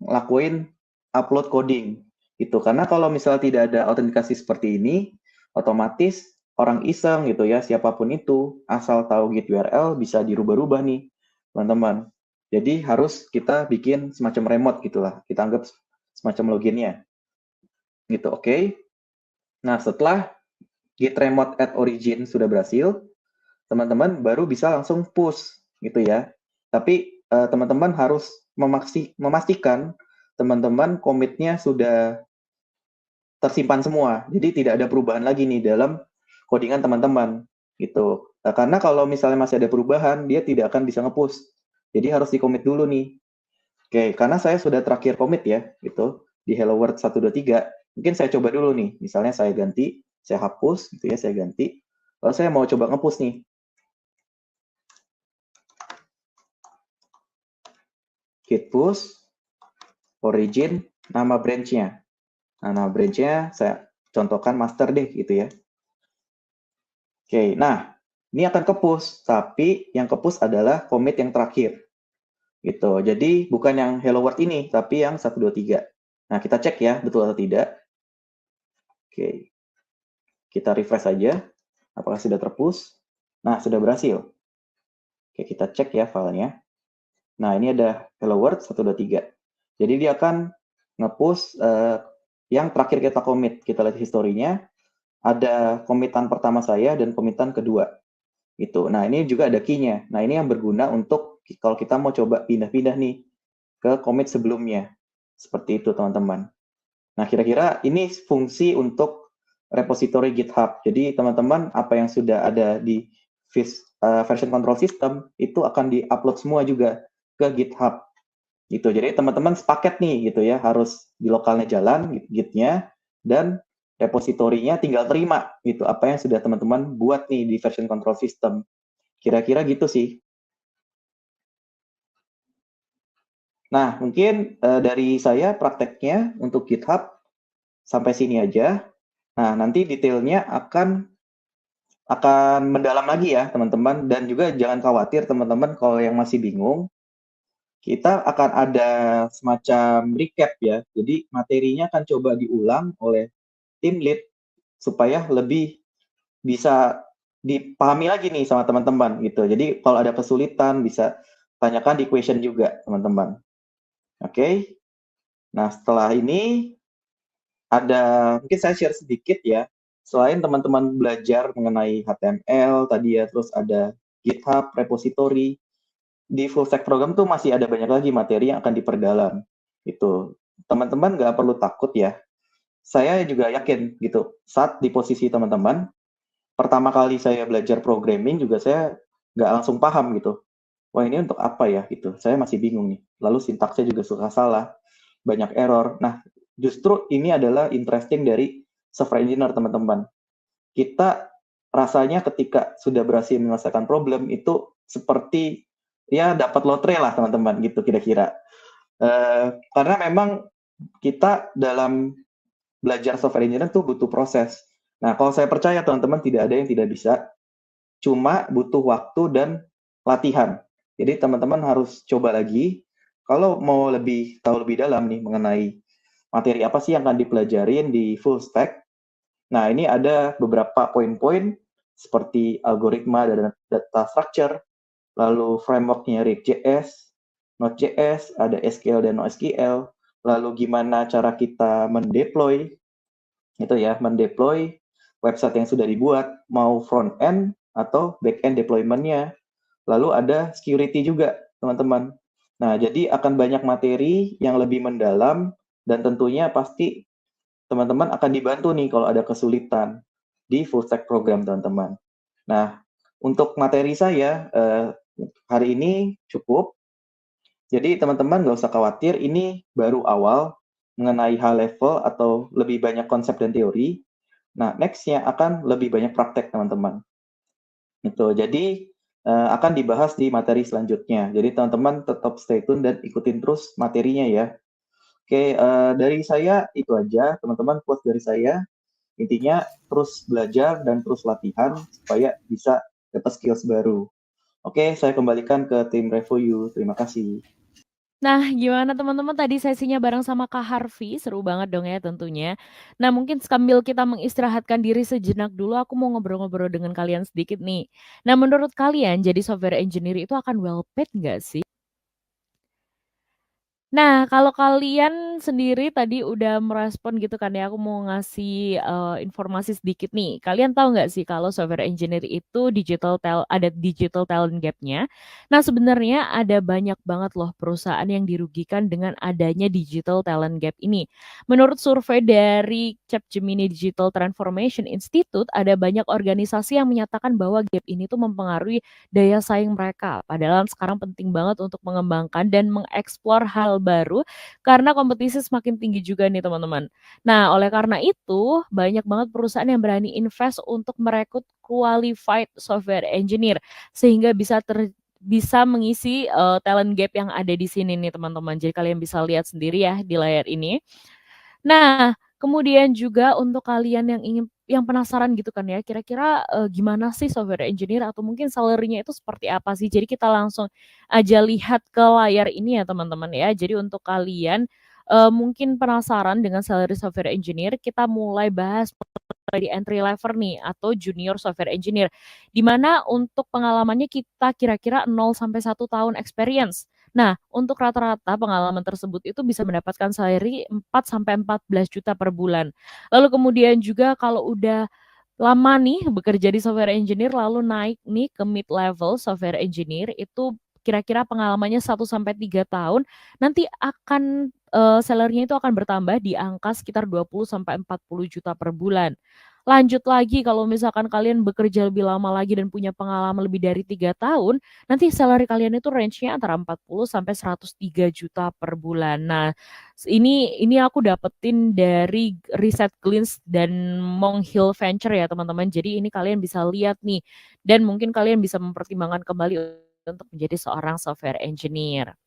Speaker 1: ngelakuin upload coding gitu. Karena kalau misalnya tidak ada autentikasi seperti ini, otomatis orang iseng gitu ya, siapapun itu, asal tahu git URL bisa dirubah-rubah nih, teman-teman. Jadi harus kita bikin semacam remote gitulah. Kita anggap semacam loginnya. Gitu, oke. Nah, setelah git remote at origin sudah berhasil, teman-teman baru bisa langsung push gitu ya. Tapi teman-teman harus memastikan teman-teman komitnya sudah tersimpan semua. Jadi tidak ada perubahan lagi nih dalam codingan teman-teman gitu. Karena kalau misalnya masih ada perubahan, dia tidak akan bisa nge-push. Jadi harus di-commit dulu nih. Oke, karena saya sudah terakhir commit ya, gitu, di Hello World 123. Mungkin saya coba dulu nih. Misalnya saya ganti, saya hapus gitu ya, saya ganti. Lalu saya mau coba nge-push nih. Git push, origin, nama branch-nya. Nah, nama branch-nya saya contohkan master deh gitu ya. Oke, nah ini akan ke-push, tapi yang ke-push adalah commit yang terakhir. Gitu. Jadi bukan yang Hello World ini, tapi yang 123. Nah, kita cek ya, betul atau tidak. Oke. Kita refresh saja. Apakah sudah terpush? Nah, sudah berhasil. Oke, kita cek ya filenya. Nah, ini ada Hello World 123. Jadi dia akan nge-push yang terakhir kita commit. Kita lihat historinya. Ada commitan pertama saya dan commitan kedua. Gitu. Nah, ini juga ada key-nya. Nah, ini yang berguna untuk kalau kita mau coba pindah-pindah nih ke commit sebelumnya. Seperti itu, teman-teman. Nah, kira-kira ini fungsi untuk repository GitHub. Jadi, teman-teman, apa yang sudah ada di version control system, itu akan di-upload semua juga ke GitHub. Gitu. Jadi, teman-teman sepaket nih, gitu ya, harus di lokalnya jalan, Git-nya, dan repositorinya tinggal terima, gitu, apa yang sudah teman-teman buat nih di version control system. Kira-kira gitu sih. Nah, mungkin dari saya prakteknya untuk GitHub sampai sini aja. Nah, nanti detailnya akan mendalam lagi ya, teman-teman. Dan juga jangan khawatir, teman-teman, kalau yang masih bingung, kita akan ada semacam recap ya. Jadi materinya akan coba diulang oleh tim lead supaya lebih bisa dipahami lagi nih sama teman-teman gitu. Jadi kalau ada kesulitan bisa tanyakan di question juga, teman-teman. Oke. Nah, setelah ini mungkin saya share sedikit ya. Selain teman-teman belajar mengenai HTML tadi ya, terus ada GitHub, repository, di full stack program tuh masih ada banyak lagi materi yang akan diperdalam. Itu teman-teman nggak perlu takut ya. Saya juga yakin gitu, saat di posisi teman-teman, pertama kali saya belajar programming juga saya nggak langsung paham gitu. Wah, ini untuk apa ya gitu. Saya masih bingung nih. Lalu sintaksnya juga suka salah, banyak error. Nah, justru ini adalah interesting dari software engineer, teman-teman. Kita rasanya ketika sudah berhasil menyelesaikan problem itu seperti ya dapat lotre lah, teman-teman, gitu kira-kira. Karena memang kita dalam belajar software engineer tuh butuh proses. Nah, kalau saya percaya teman-teman tidak ada yang tidak bisa, cuma butuh waktu dan latihan. Jadi teman-teman harus coba lagi. Kalau mau tahu lebih dalam nih mengenai materi apa sih yang akan dipelajarin di full stack. Nah, ini ada beberapa poin-poin seperti algoritma dan data structure, lalu framework-nya React.js, Node.js, ada SQL dan NoSQL, lalu gimana cara kita mendeploy, itu ya, mendeploy website yang sudah dibuat, mau front end atau back end deployment-nya. Lalu ada security juga, teman-teman. Nah, jadi akan banyak materi yang lebih mendalam dan tentunya pasti teman-teman akan dibantu nih kalau ada kesulitan di full stack program, teman-teman. Nah, untuk materi saya hari ini cukup. Jadi teman-teman nggak usah khawatir, ini baru awal mengenai high level atau lebih banyak konsep dan teori. Nah, next-nya akan lebih banyak praktek, teman-teman. Itu. Jadi akan dibahas di materi selanjutnya. Jadi teman-teman tetap stay tune dan ikutin terus materinya ya. Oke, dari saya itu aja, teman-teman. Quote dari saya, intinya terus belajar dan terus latihan supaya bisa dapat skills baru. Oke, saya kembalikan ke tim Review. Terima kasih.
Speaker 3: Nah, gimana teman-teman tadi sesinya bareng sama Kak Harvey? Seru banget dong ya tentunya. Nah, mungkin sambil kita mengistirahatkan diri sejenak dulu, aku mau ngobrol-ngobrol dengan kalian sedikit nih. Nah, menurut kalian jadi software engineer itu akan well paid nggak sih? Nah, kalau kalian sendiri tadi udah merespon gitu kan ya, aku mau ngasih, informasi sedikit nih. Kalian tahu nggak sih kalau software engineer itu ada digital talent gap-nya? Nah, sebenarnya ada banyak banget loh perusahaan yang dirugikan dengan adanya digital talent gap ini. Menurut survei dari Capgemini Digital Transformation Institute, ada banyak organisasi yang menyatakan bahwa gap ini tuh mempengaruhi daya saing mereka. Padahal sekarang penting banget untuk mengembangkan dan mengeksplor hal baru karena kompetisi semakin tinggi juga nih teman-teman. Nah, oleh karena itu banyak banget perusahaan yang berani invest untuk merekrut qualified software engineer sehingga bisa mengisi talent gap yang ada di sini nih teman-teman. Jadi kalian bisa lihat sendiri ya di layar ini. Nah, kemudian juga untuk kalian yang penasaran gitu kan ya, kira-kira, gimana sih software engineer atau mungkin salary-nya itu seperti apa sih? Jadi kita langsung aja lihat ke layar ini ya teman-teman ya. Jadi untuk kalian, mungkin penasaran dengan salary software engineer, kita mulai bahas di entry level nih atau junior software engineer. Di mana untuk pengalamannya kita kira-kira 0 sampai 1 tahun experience. Nah, untuk rata-rata pengalaman tersebut itu bisa mendapatkan salary 4 sampai 14 juta per bulan. Lalu kemudian juga kalau udah lama nih bekerja di software engineer lalu naik nih ke mid level software engineer itu kira-kira pengalamannya 1 sampai 3 tahun nanti akan salary-nya itu akan bertambah di angka sekitar 20 sampai 40 juta per bulan. Lanjut lagi kalau misalkan kalian bekerja lebih lama lagi dan punya pengalaman lebih dari 3 tahun, nanti salary kalian itu range-nya antara 40 sampai 103 juta per bulan. Nah, ini aku dapetin dari Riset Glins dan Monk Hill Venture ya teman-teman. Jadi ini kalian bisa lihat nih dan mungkin kalian bisa mempertimbangkan kembali untuk menjadi seorang software engineer.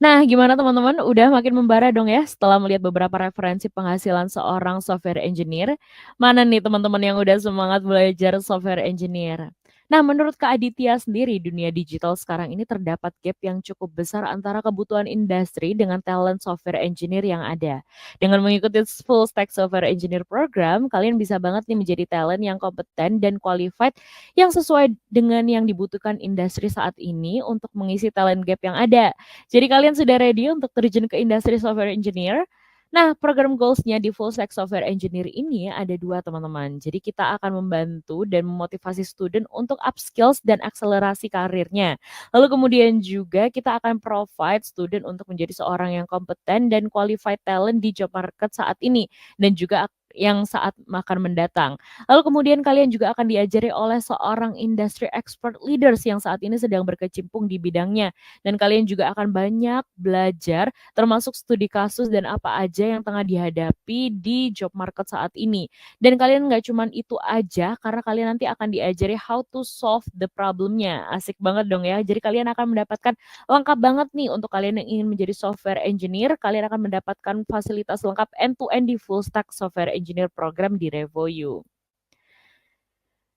Speaker 3: Nah, gimana teman-teman? Udah makin membara dong ya setelah melihat beberapa referensi penghasilan seorang software engineer. Mana nih teman-teman yang udah semangat belajar software engineer? Nah, menurut Kak Aditya sendiri, dunia digital sekarang ini terdapat gap yang cukup besar antara kebutuhan industri dengan talent software engineer yang ada. Dengan mengikuti full stack software engineer program, kalian bisa banget nih menjadi talent yang kompeten dan qualified yang sesuai dengan yang dibutuhkan industri saat ini untuk mengisi talent gap yang ada. Jadi kalian sudah ready untuk terjun ke industri software engineer? Nah, program goals-nya di Full Stack Software Engineer ini ada 2 teman-teman. Jadi kita akan membantu dan memotivasi student untuk upskills dan akselerasi karirnya. Lalu kemudian juga kita akan provide student untuk menjadi seorang yang kompeten dan qualified talent di job market saat ini dan juga yang saat akan mendatang. Lalu kemudian kalian juga akan diajari oleh seorang industry expert leaders yang saat ini sedang berkecimpung di bidangnya dan kalian juga akan banyak belajar termasuk studi kasus dan apa aja yang tengah dihadapi di job market saat ini. Dan kalian nggak cuman itu aja karena kalian nanti akan diajari how to solve the problemnya. Asik banget dong ya. Jadi kalian akan mendapatkan lengkap banget nih untuk kalian yang ingin menjadi software engineer, kalian akan mendapatkan fasilitas lengkap end to end di full stack software engineer program di RevoU.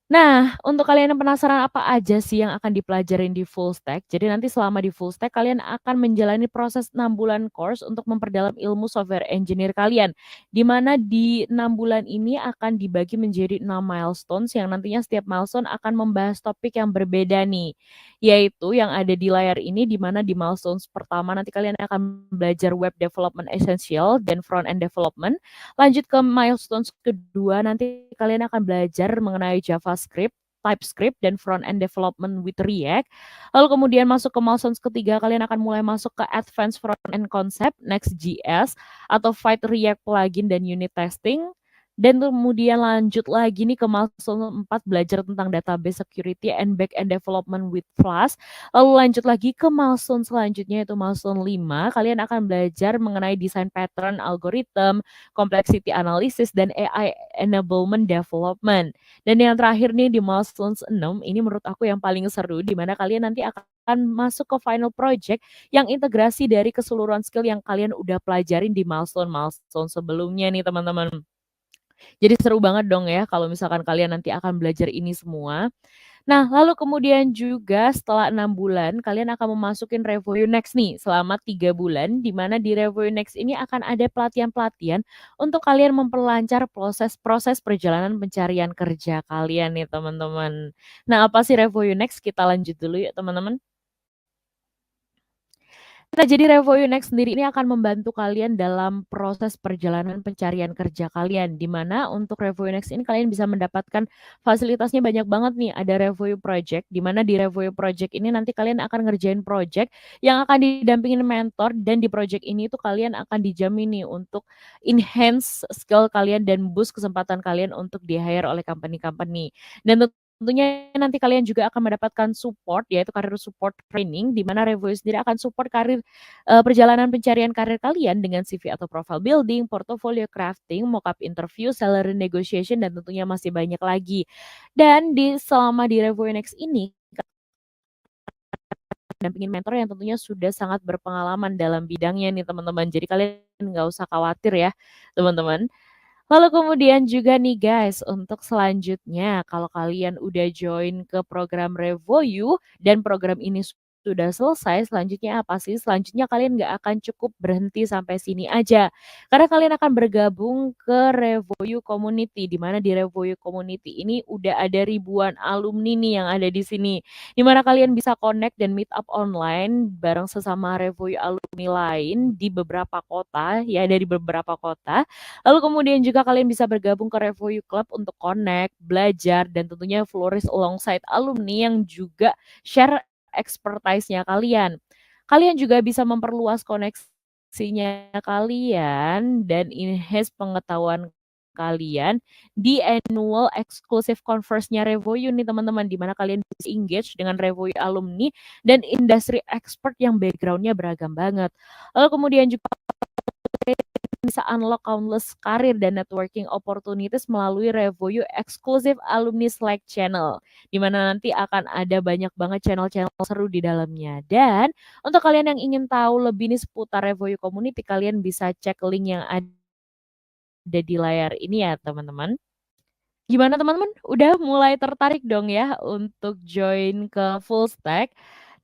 Speaker 3: Nah, untuk kalian yang penasaran apa aja sih yang akan dipelajarin di full stack, jadi nanti selama di full stack kalian akan menjalani proses 6 bulan course untuk memperdalam ilmu software engineer kalian. Di mana di 6 bulan ini akan dibagi menjadi 6 milestones yang nantinya setiap milestone akan membahas topik yang berbeda nih. Yaitu yang ada di layar ini di mana di milestones pertama nanti kalian akan belajar web development essential dan front end development. Lanjut ke milestones kedua, nanti kalian akan belajar mengenai JavaScript, TypeScript, dan front-end development with React. Lalu kemudian masuk ke milestones ketiga, kalian akan mulai masuk ke advanced front-end concept, Next.js, atau Vite React plugin dan unit testing. Dan kemudian lanjut lagi nih ke milestone 4, belajar tentang database security and back-end development with Flask. Lalu lanjut lagi ke milestone selanjutnya, yaitu milestone 5, kalian akan belajar mengenai desain pattern, algorithm, complexity analysis, dan AI enablement development. Dan yang terakhir nih di milestone 6, ini menurut aku yang paling seru, di mana kalian nanti akan masuk ke final project yang integrasi dari keseluruhan skill yang kalian udah pelajarin di milestone-milestone sebelumnya nih teman-teman. Jadi seru banget dong ya kalau misalkan kalian nanti akan belajar ini semua. Nah, lalu kemudian juga setelah 6 bulan, kalian akan memasukin RevoU Next nih selama 3 bulan, di mana di RevoU Next ini akan ada pelatihan-pelatihan untuk kalian memperlancar proses-proses perjalanan pencarian kerja kalian nih teman-teman. Nah, apa sih RevoU Next? Kita lanjut dulu yuk teman-teman. Nah, jadi Revoyu Next sendiri ini akan membantu kalian dalam proses perjalanan pencarian kerja kalian, di mana untuk Revoyu Next ini kalian bisa mendapatkan fasilitasnya banyak banget nih. Ada Revoyu Project, di mana di Revoyu Project ini nanti kalian akan ngerjain project yang akan didampingin mentor, dan di project ini tuh kalian akan dijamin nih untuk enhance skill kalian dan boost kesempatan kalian untuk di-hire oleh company-company. Dan tentunya nanti kalian juga akan mendapatkan support, yaitu karir support training, di mana Revoyu sendiri akan support perjalanan pencarian karir kalian dengan CV atau profile building, portfolio crafting, mockup interview, salary negotiation, dan tentunya masih banyak lagi. Dan selama di Revoyu Next ini, dampingin mentor yang tentunya sudah sangat berpengalaman dalam bidangnya nih teman-teman. Jadi kalian nggak usah khawatir ya teman-teman. Lalu kemudian juga nih guys, untuk selanjutnya kalau kalian udah join ke program Revoyu dan program ini sudah selesai, selanjutnya apa sih? Selanjutnya kalian nggak akan cukup berhenti sampai sini aja. Karena kalian akan bergabung ke Revoyu Community, di mana di Revoyu Community ini udah ada ribuan alumni nih yang ada di sini. Di mana kalian bisa connect dan meet up online bareng sesama Revoyu alumni lain di beberapa kota, ya dari beberapa kota. Lalu kemudian juga kalian bisa bergabung ke Revoyu Club untuk connect, belajar, dan tentunya flourish alongside alumni yang juga share expertise-nya kalian. Kalian juga bisa memperluas koneksinya kalian dan enhance pengetahuan kalian di annual exclusive conference-nya Revoyu nih teman-teman, di mana kalian bisa engage dengan Revoyu alumni dan industri expert yang background-nya beragam banget. Lalu kemudian juga bisa unlock countless karir dan networking opportunities melalui Revoyu Exclusive Alumni Slack Channel, di mana nanti akan ada banyak banget channel-channel seru di dalamnya. Dan untuk kalian yang ingin tahu lebih nih seputar Revoyu Community, kalian bisa cek link yang ada di layar ini ya teman-teman. Gimana teman-teman? Udah mulai tertarik dong ya untuk join ke Full Stack?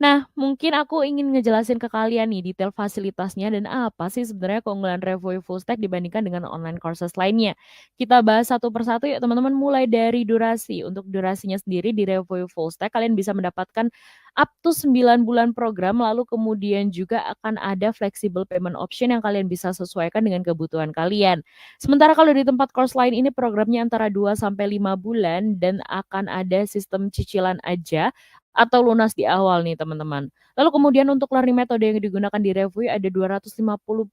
Speaker 3: Nah, mungkin aku ingin ngejelasin ke kalian nih detail fasilitasnya dan apa sih sebenarnya keunggulan Revoyu Full Stack dibandingkan dengan online courses lainnya. Kita bahas satu persatu ya teman-teman, mulai dari durasi. Untuk durasinya sendiri di Revoyu Full Stack kalian bisa mendapatkan up to 9 bulan program, lalu kemudian juga akan ada flexible payment option yang kalian bisa sesuaikan dengan kebutuhan kalian. Sementara kalau di tempat course lain ini programnya antara 2 sampai 5 bulan dan akan ada sistem cicilan aja atau lunas di awal nih teman-teman. Lalu kemudian untuk learning metode yang digunakan di Revoyu ada 250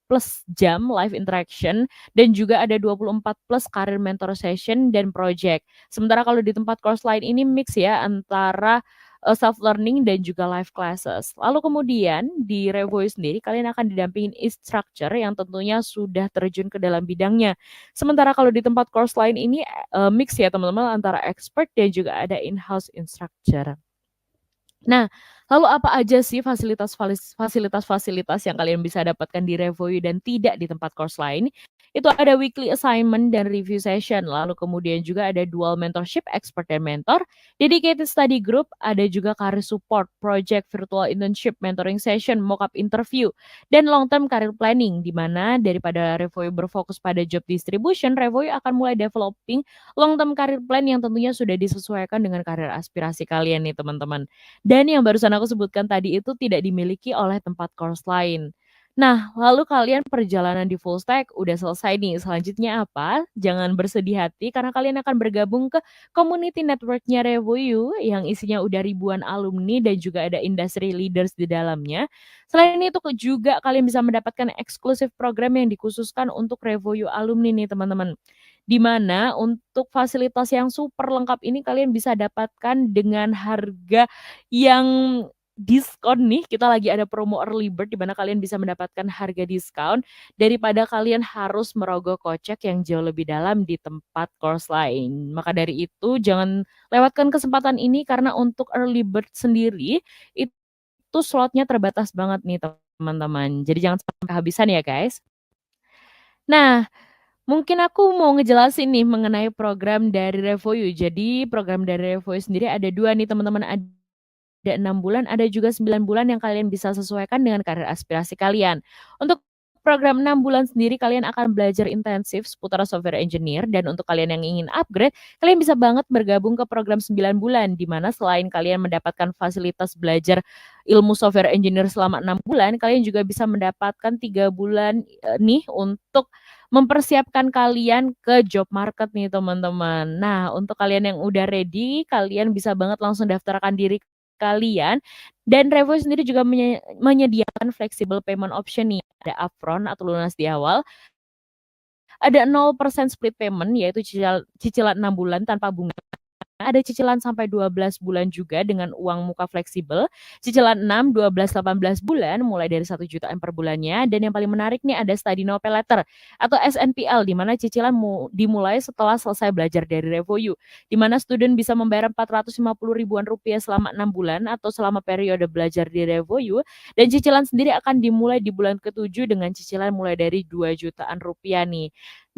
Speaker 3: plus jam live interaction dan juga ada 24 plus career mentor session dan project. Sementara kalau di tempat course lain ini mix ya antara self learning dan juga live classes. Lalu kemudian di Revoyu sendiri kalian akan didampingin instructor yang tentunya sudah terjun ke dalam bidangnya. Sementara kalau di tempat course lain ini mix ya teman-teman antara expert dan juga ada in-house instructor. Nah, lalu apa aja sih fasilitas-fasilitas yang kalian bisa dapatkan di Revoyu dan tidak di tempat course lain? Itu ada weekly assignment dan review session, lalu kemudian juga ada dual mentorship, expert dan mentor, dedicated study group, ada juga career support, project, virtual internship, mentoring session, mock-up interview, dan long-term career planning, di mana daripada Revoyu berfokus pada job distribution, Revoyu akan mulai developing long-term career plan yang tentunya sudah disesuaikan dengan karir aspirasi kalian nih teman-teman. Dan yang barusan aku sebutkan tadi itu tidak dimiliki oleh tempat course lain. Nah, lalu kalian perjalanan di Full Stack udah selesai nih. Selanjutnya apa? Jangan bersedih hati karena kalian akan bergabung ke community network-nya Revoyu yang isinya udah ribuan alumni dan juga ada industry leaders di dalamnya. Selain itu juga kalian bisa mendapatkan eksklusif program yang dikhususkan untuk Revoyu alumni nih teman-teman. Di mana untuk fasilitas yang super lengkap ini kalian bisa dapatkan dengan harga yang diskon nih. Kita lagi ada promo early bird di mana kalian bisa mendapatkan harga diskon daripada kalian harus merogoh kocek yang jauh lebih dalam di tempat course lain. Maka dari itu jangan lewatkan kesempatan ini karena untuk early bird sendiri itu slotnya terbatas banget nih teman-teman. Jadi jangan sampai kehabisan ya guys. Nah, mungkin aku mau ngejelasin nih mengenai program dari Revoyu. Jadi program dari Revoyu sendiri ada 2 nih teman-teman, ada 6 bulan, ada juga 9 bulan yang kalian bisa sesuaikan dengan karir aspirasi kalian. Untuk program 6 bulan sendiri kalian akan belajar intensif seputar software engineer, dan untuk kalian yang ingin upgrade, kalian bisa banget bergabung ke program 9 bulan, di mana selain kalian mendapatkan fasilitas belajar ilmu software engineer selama 6 bulan, kalian juga bisa mendapatkan 3 bulan nih untuk mempersiapkan kalian ke job market nih teman-teman. Nah, untuk kalian yang udah ready, kalian bisa banget langsung daftarkan diri kalian, dan Revo sendiri juga menyediakan flexible payment option nih. Ada upfront atau lunas di awal, ada 0% split payment yaitu cicilan 6 bulan tanpa bunga. Ada cicilan sampai 12 bulan juga dengan uang muka fleksibel, cicilan 6, 12, 18 bulan mulai dari 1 jutaan per bulannya, dan yang paling menarik nih ada study no pay letter atau SNPL, di mana cicilan dimulai setelah selesai belajar dari RevoU, di mana student bisa membayar 450 ribuan rupiah selama 6 bulan atau selama periode belajar di RevoU, dan cicilan sendiri akan dimulai di bulan ke-7 dengan cicilan mulai dari 2 jutaan rupiah nih.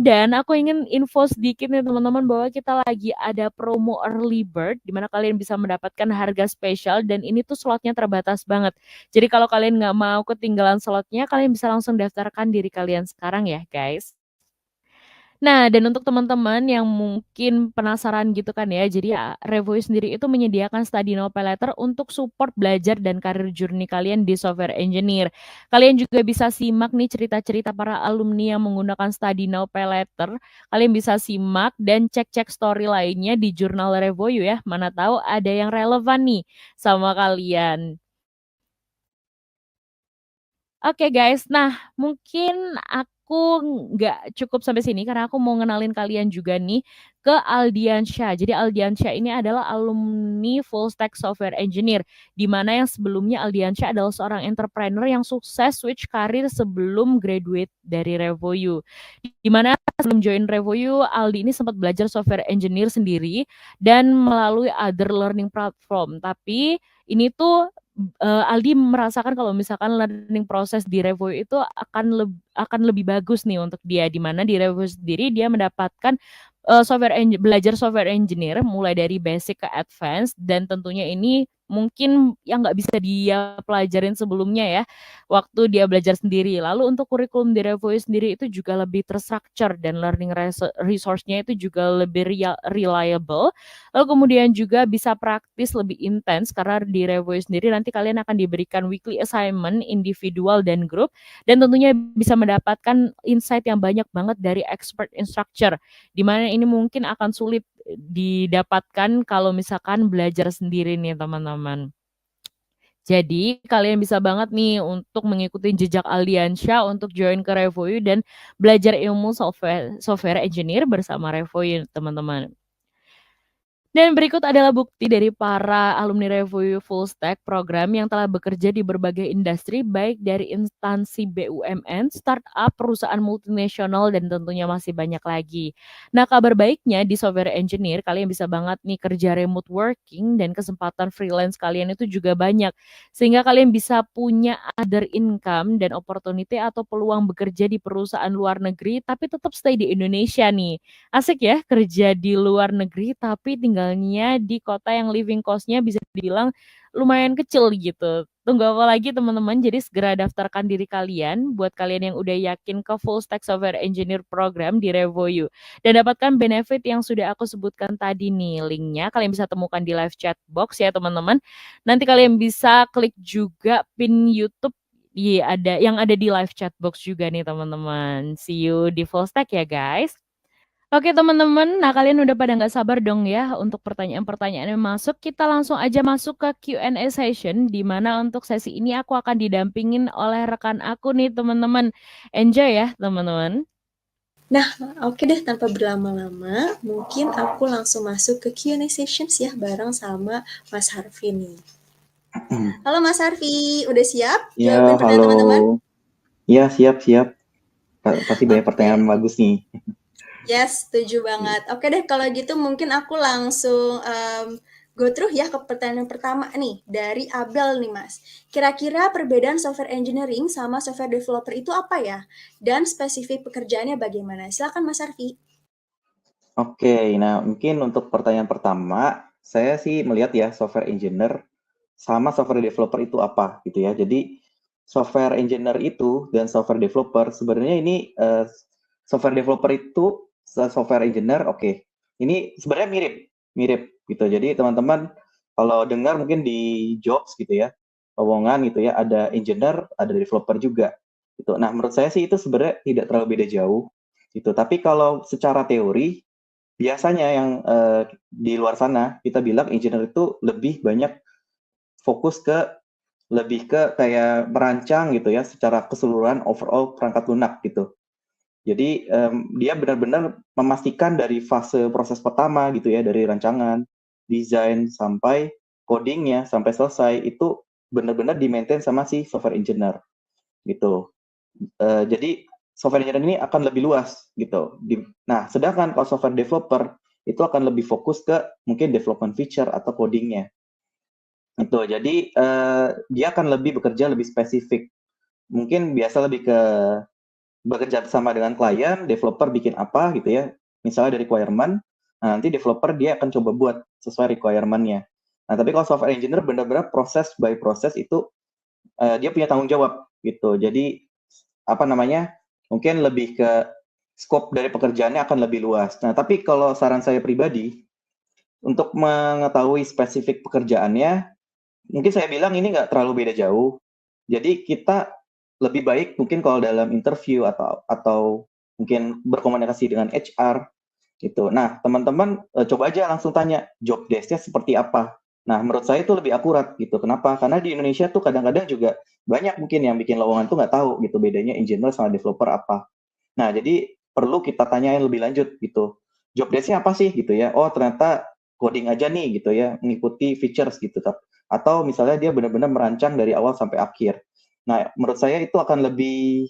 Speaker 3: Dan aku ingin info sedikit nih teman-teman bahwa kita lagi ada promo early bird, di mana kalian bisa mendapatkan harga spesial, dan ini tuh slotnya terbatas banget. Jadi kalau kalian nggak mau ketinggalan slotnya, kalian bisa langsung daftarkan diri kalian sekarang ya guys. Nah, dan untuk teman-teman yang mungkin penasaran gitu kan ya, jadi ya Revoice sendiri itu menyediakan study no pay letter untuk support belajar dan karir journey kalian di software engineer. Kalian juga bisa simak nih cerita-cerita para alumni yang menggunakan study no pay letter. Kalian bisa simak dan cek-cek story lainnya di jurnal Revoice ya. Mana tahu ada yang relevan nih sama kalian. Oke guys, nah mungkin aku nggak cukup sampai sini karena aku mau ngenalin kalian juga nih ke Aldiansyah. Jadi Aldiansyah ini adalah alumni full stack software engineer, di mana yang sebelumnya Aldiansyah adalah seorang entrepreneur yang sukses switch karir sebelum graduate dari RevoU. Di mana sebelum join RevoU, Aldi ini sempat belajar software engineer sendiri dan melalui other learning platform. Tapi ini tuh Aldi merasakan kalau misalkan learning proses di Revo itu akan lebih bagus nih untuk dia, di mana di Revo sendiri dia mendapatkan belajar software engineer mulai dari basic ke advance, dan tentunya ini mungkin yang nggak bisa dia pelajarin sebelumnya ya waktu dia belajar sendiri. Lalu untuk kurikulum di Revo sendiri itu juga lebih terstruktur, dan learning resource-nya itu juga lebih reliable. Lalu kemudian juga bisa praktis lebih intens karena di Revo sendiri nanti kalian akan diberikan weekly assignment individual dan grup, dan tentunya bisa mendapatkan insight yang banyak banget dari expert instructor, di mana ini mungkin akan sulit didapatkan kalau misalkan belajar sendiri nih teman-teman. Jadi kalian bisa banget nih untuk mengikuti jejak Aldiansyah untuk join ke RevoU dan belajar ilmu software engineer bersama RevoU teman-teman. Dan berikut adalah bukti dari para alumni RevoU Full Stack program yang telah bekerja di berbagai industri, baik dari instansi BUMN, startup, perusahaan multinasional, dan tentunya masih banyak lagi. Nah, kabar baiknya di software engineer, kalian bisa banget nih kerja remote working, dan kesempatan freelance kalian itu juga banyak. Sehingga kalian bisa punya other income dan opportunity atau peluang bekerja di perusahaan luar negeri, tapi tetap stay di Indonesia nih. Asik ya kerja di luar negeri tapi tinggalnya di kota yang living cost-nya bisa dibilang lumayan kecil gitu. Tunggu apa lagi teman-teman, jadi segera daftarkan diri kalian buat kalian yang udah yakin ke full stack software engineer program di RevoU. Dan dapatkan benefit yang sudah aku sebutkan tadi nih, linknya kalian bisa temukan di live chat box ya teman-teman. Nanti kalian bisa klik juga pin YouTube yang ada di live chat box juga nih teman-teman. See you di full stack ya guys. Oke teman-teman, nah kalian udah pada nggak sabar dong ya untuk pertanyaan-pertanyaan yang masuk. Kita langsung aja masuk ke Q&A session, di mana untuk sesi ini aku akan didampingin oleh rekan aku nih teman-teman. Enjoy ya teman-teman.
Speaker 2: Nah, oke deh, tanpa berlama-lama, mungkin aku langsung masuk ke Q&A sessions ya bareng sama Mas Harvey nih. Halo Mas Harvey, udah siap
Speaker 1: Ya,
Speaker 2: jawabin pertanyaan teman-teman?
Speaker 1: Ya, siap. Pasti banyak pertanyaan bagus nih.
Speaker 2: Yes, setuju banget. Oke deh, kalau gitu mungkin aku langsung go through ya ke pertanyaan pertama nih dari Abel nih Mas. Kira-kira perbedaan software engineering sama software developer itu apa ya? Dan spesifik pekerjaannya bagaimana? Silakan Mas Arfi.
Speaker 1: Oke, nah mungkin untuk pertanyaan pertama, saya sih melihat ya software engineer sama software developer itu apa gitu ya. Jadi software engineer itu dan software developer sebenarnya ini software developer itu software engineer, oke. Ini sebenarnya mirip gitu. Jadi teman-teman kalau dengar mungkin di jobs gitu ya, lowongan gitu ya, ada engineer, ada developer juga gitu. Nah, menurut saya sih itu sebenarnya tidak terlalu beda jauh gitu. Tapi kalau secara teori biasanya yang di luar sana kita bilang engineer itu lebih banyak fokus lebih ke kayak merancang gitu ya secara keseluruhan overall perangkat lunak gitu. Jadi dia benar-benar memastikan dari fase proses pertama gitu ya, dari rancangan, desain sampai codingnya sampai selesai itu benar-benar di-maintain sama si software engineer gitu. Jadi software engineer ini akan lebih luas gitu. Nah, sedangkan kalau software developer itu akan lebih fokus ke mungkin development feature atau codingnya. Itu. Jadi dia akan lebih bekerja lebih spesifik. Mungkin biasa lebih ke bekerja sama dengan klien, developer bikin apa gitu ya. Misalnya dari requirement, nah nanti developer dia akan coba buat sesuai requirement-nya. Nah, tapi kalau software engineer benar-benar proses by proses itu dia punya tanggung jawab gitu. Jadi apa namanya? Mungkin lebih ke scope dari pekerjaannya akan lebih luas. Nah, tapi kalau saran saya pribadi untuk mengetahui spesifik pekerjaannya, mungkin saya bilang ini nggak terlalu beda jauh. Jadi kita lebih baik mungkin kalau dalam interview atau mungkin berkomunikasi dengan HR gitu. Nah, teman-teman coba aja langsung tanya job desk-nya seperti apa. Nah, menurut saya itu lebih akurat gitu. Kenapa? Karena di Indonesia tuh kadang-kadang juga banyak mungkin yang bikin lowongan tuh nggak tahu gitu bedanya engineer sama developer apa. Nah, jadi perlu kita tanyain lebih lanjut gitu. Job desk-nya apa sih gitu ya? Oh, ternyata coding aja nih gitu ya, mengikuti features gitu. Atau misalnya dia benar-benar merancang dari awal sampai akhir. Nah, menurut saya itu akan lebih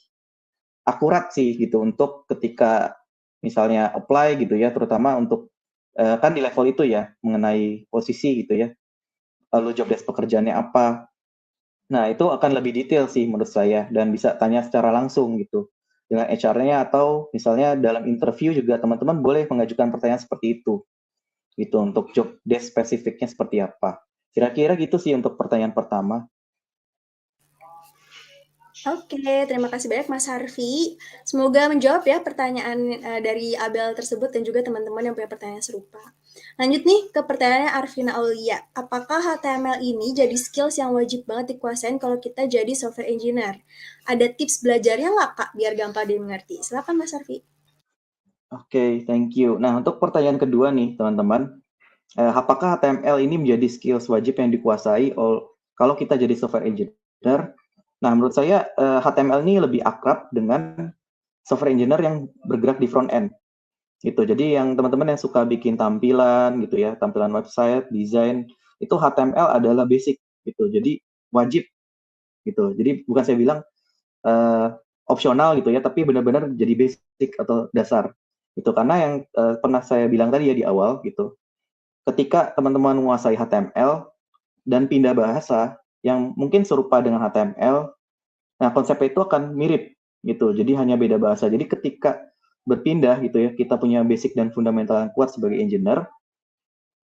Speaker 1: akurat sih gitu untuk ketika misalnya apply gitu ya, terutama untuk kan di level itu ya mengenai posisi gitu ya. Lalu job desk pekerjaannya apa. Nah, itu akan lebih detail sih menurut saya dan bisa tanya secara langsung gitu dengan HR-nya atau misalnya dalam interview juga teman-teman boleh mengajukan pertanyaan seperti itu. Gitu untuk job desk spesifiknya seperti apa. Kira-kira gitu sih untuk pertanyaan pertama.
Speaker 2: Oke, terima kasih banyak Mas Harvey. Semoga menjawab ya pertanyaan dari Abel tersebut dan juga teman-teman yang punya pertanyaan serupa. Lanjut nih ke pertanyaannya Arvina Aulia. Apakah HTML ini jadi skills yang wajib banget dikuasain kalau kita jadi software engineer? Ada tips belajarnya nggak Kak biar gampang dimengerti? Silakan Mas Harvey.
Speaker 1: Oke, thank you. Nah, untuk pertanyaan kedua nih, teman-teman. Apakah HTML ini menjadi skills wajib yang dikuasai kalau kita jadi software engineer? Nah, menurut saya HTML ini lebih akrab dengan software engineer yang bergerak di front end. Gitu. Jadi yang teman-teman yang suka bikin tampilan gitu ya, tampilan website, desain, itu HTML adalah basic gitu. Jadi wajib gitu. Jadi bukan saya bilang opsional gitu ya, tapi benar-benar jadi basic atau dasar. Itu karena yang pernah saya bilang tadi ya di awal gitu. Ketika teman-teman menguasai HTML dan pindah bahasa yang mungkin serupa dengan HTML, nah konsepnya itu akan mirip gitu. Jadi hanya beda bahasa. Jadi ketika berpindah gitu ya, kita punya basic dan fundamental yang kuat sebagai engineer,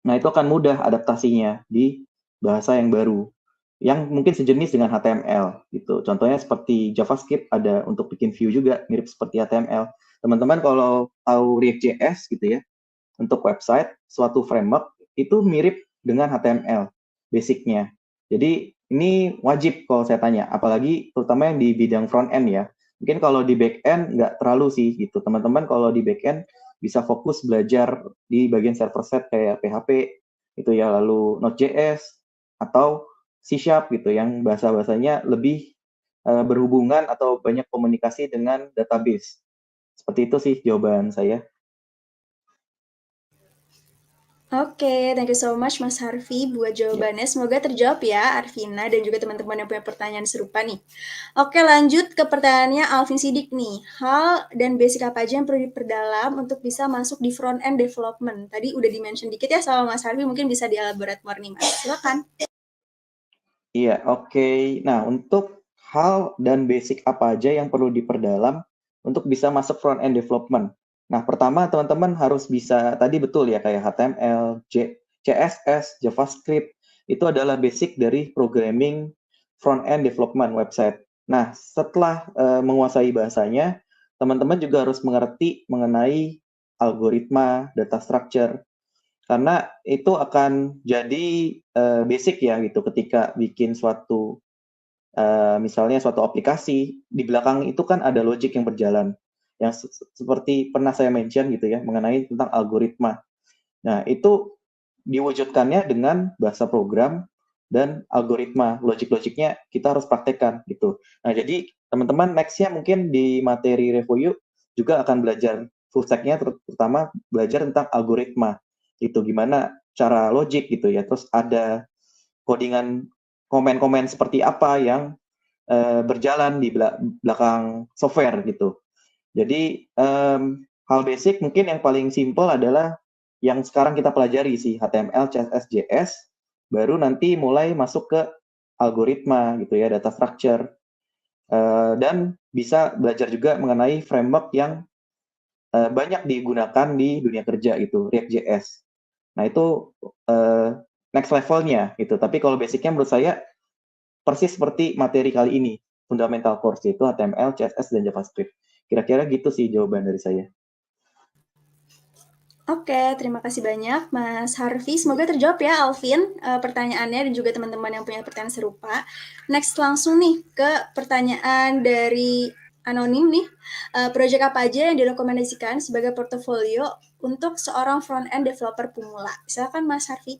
Speaker 1: nah itu akan mudah adaptasinya di bahasa yang baru yang mungkin sejenis dengan HTML gitu. Contohnya seperti JavaScript ada untuk bikin view juga mirip seperti HTML. Teman-teman kalau tahu React.js gitu ya, untuk website suatu framework itu mirip dengan HTML basicnya. Jadi ini wajib kalau saya tanya, apalagi terutama yang di bidang front end ya. Mungkin kalau di back end nggak terlalu sih gitu. Teman-teman kalau di back end bisa fokus belajar di bagian server side kayak PHP itu ya, lalu Node.js atau C# gitu yang bahasa-bahasanya lebih berhubungan atau banyak komunikasi dengan database. Seperti itu sih jawaban saya.
Speaker 2: Oke, thank you so much Mas Harvey buat jawabannya. Semoga terjawab ya Arvina dan juga teman-teman yang punya pertanyaan serupa nih. Oke, lanjut ke pertanyaannya Alvin Sidik nih. Hal dan basic apa aja yang perlu diperdalam untuk bisa masuk di front end development? Tadi udah di-mention dikit ya sama Mas Harvey, mungkin bisa di-elaborate more nih Mas. Silakan.
Speaker 1: Iya, oke. Nah, untuk hal dan basic apa aja yang perlu diperdalam untuk bisa masuk front end development. Nah, pertama teman-teman harus bisa tadi betul ya kayak HTML, CSS, JavaScript itu adalah basic dari programming front end development website. Nah, setelah menguasai bahasanya, teman-teman juga harus mengerti mengenai algoritma, data structure, karena itu akan jadi basic ya gitu ketika bikin suatu misalnya suatu aplikasi, di belakang itu kan ada logic yang berjalan, yang seperti pernah saya mention gitu ya mengenai tentang algoritma. Nah, itu diwujudkannya dengan bahasa program dan algoritma. Logik-logiknya kita harus praktekkan gitu. Nah, jadi teman-teman next-nya mungkin di materi Revoyu juga akan belajar full stack-nya, terutama belajar tentang algoritma. Gitu, gimana cara logik gitu ya. Terus ada codingan komen-komen seperti apa yang berjalan di belakang software gitu. Jadi hal basic mungkin yang paling simple adalah yang sekarang kita pelajari sih, HTML, CSS, JS, baru nanti mulai masuk ke algoritma gitu ya, data structure, dan bisa belajar juga mengenai framework yang banyak digunakan di dunia kerja itu, React.js. Nah itu next levelnya gitu. Tapi kalau basicnya menurut saya persis seperti materi kali ini, fundamental course yaitu HTML, CSS, dan JavaScript. Kira-kira gitu sih jawaban dari saya.
Speaker 2: Oke, terima kasih banyak Mas Harvey. Semoga terjawab ya Alvin pertanyaannya dan juga teman-teman yang punya pertanyaan serupa. Next langsung nih ke pertanyaan dari anonim nih. Project apa aja yang direkomendasikan sebagai portofolio untuk seorang front-end developer pemula? Silakan Mas Harvey.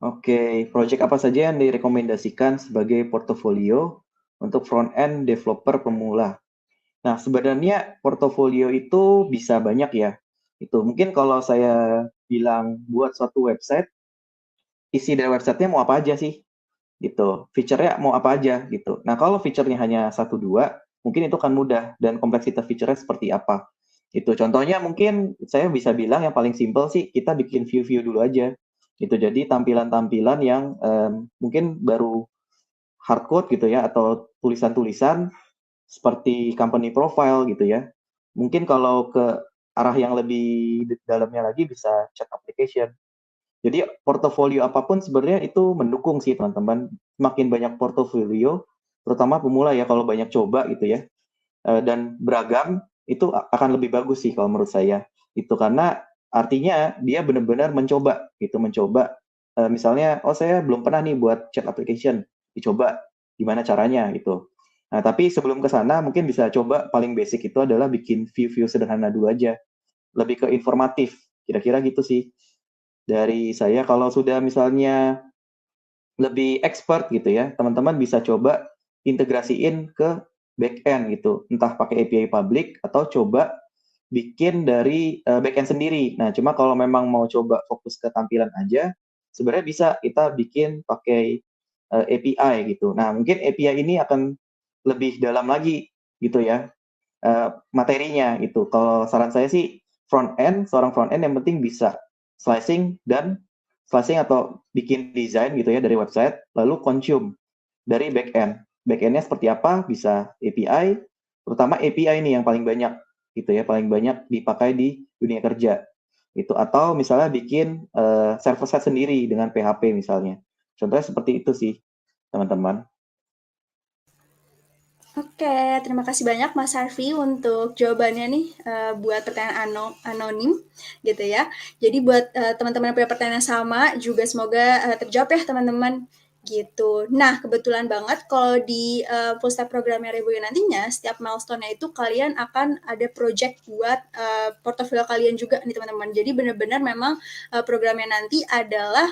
Speaker 1: Oke, project apa saja yang direkomendasikan sebagai portofolio untuk front-end developer pemula? Nah, sebenarnya portofolio itu bisa banyak ya. Itu mungkin kalau saya bilang buat suatu website, isi dari websitenya mau apa aja sih? Gitu. Feature-nya mau apa aja gitu. Nah, kalau feature-nya hanya 1-2, mungkin itu akan mudah dan kompleksitas feature-nya seperti apa. Itu contohnya mungkin saya bisa bilang yang paling simple sih kita bikin view-view dulu aja. Gitu. Jadi tampilan-tampilan yang mungkin baru hardcode gitu ya atau tulisan-tulisan seperti company profile gitu ya. Mungkin kalau ke arah yang lebih dalamnya lagi bisa chat application. Jadi portofolio apapun sebenarnya itu mendukung sih teman-teman. Semakin banyak portofolio, terutama pemula ya kalau banyak coba gitu ya, dan beragam itu akan lebih bagus sih kalau menurut saya. Itu karena artinya dia benar-benar mencoba gitu, mencoba misalnya, oh saya belum pernah nih buat chat application, dicoba gimana caranya gitu. Nah tapi sebelum ke sana mungkin bisa coba paling basic itu adalah bikin view-view sederhana dulu aja, lebih ke informatif, kira-kira gitu sih dari saya. Kalau sudah misalnya lebih expert gitu ya, teman-teman bisa coba integrasiin ke backend gitu, entah pakai API public atau coba bikin dari backend sendiri. Nah, cuma kalau memang mau coba fokus ke tampilan aja, sebenarnya bisa kita bikin pakai API gitu. Nah, mungkin API ini akan lebih dalam lagi gitu ya materinya gitu. Kalau saran saya sih seorang front end yang penting bisa slicing atau bikin desain gitu ya dari website, lalu consume dari backend. Backendnya seperti apa? Bisa API, terutama API ini yang paling banyak gitu ya, paling banyak dipakai di dunia kerja. Itu atau misalnya bikin server side sendiri dengan PHP misalnya. Contohnya seperti itu sih, teman-teman.
Speaker 2: Oke, terima kasih banyak Mas Harvey untuk jawabannya nih buat pertanyaan anonim gitu ya. Jadi buat teman-teman yang punya pertanyaan yang sama juga semoga terjawab ya teman-teman gitu. Nah, kebetulan banget kalau di full stack programnya Revoyu nantinya setiap milestone-nya itu kalian akan ada project buat portofolio kalian juga nih teman-teman. Jadi benar-benar memang programnya nanti adalah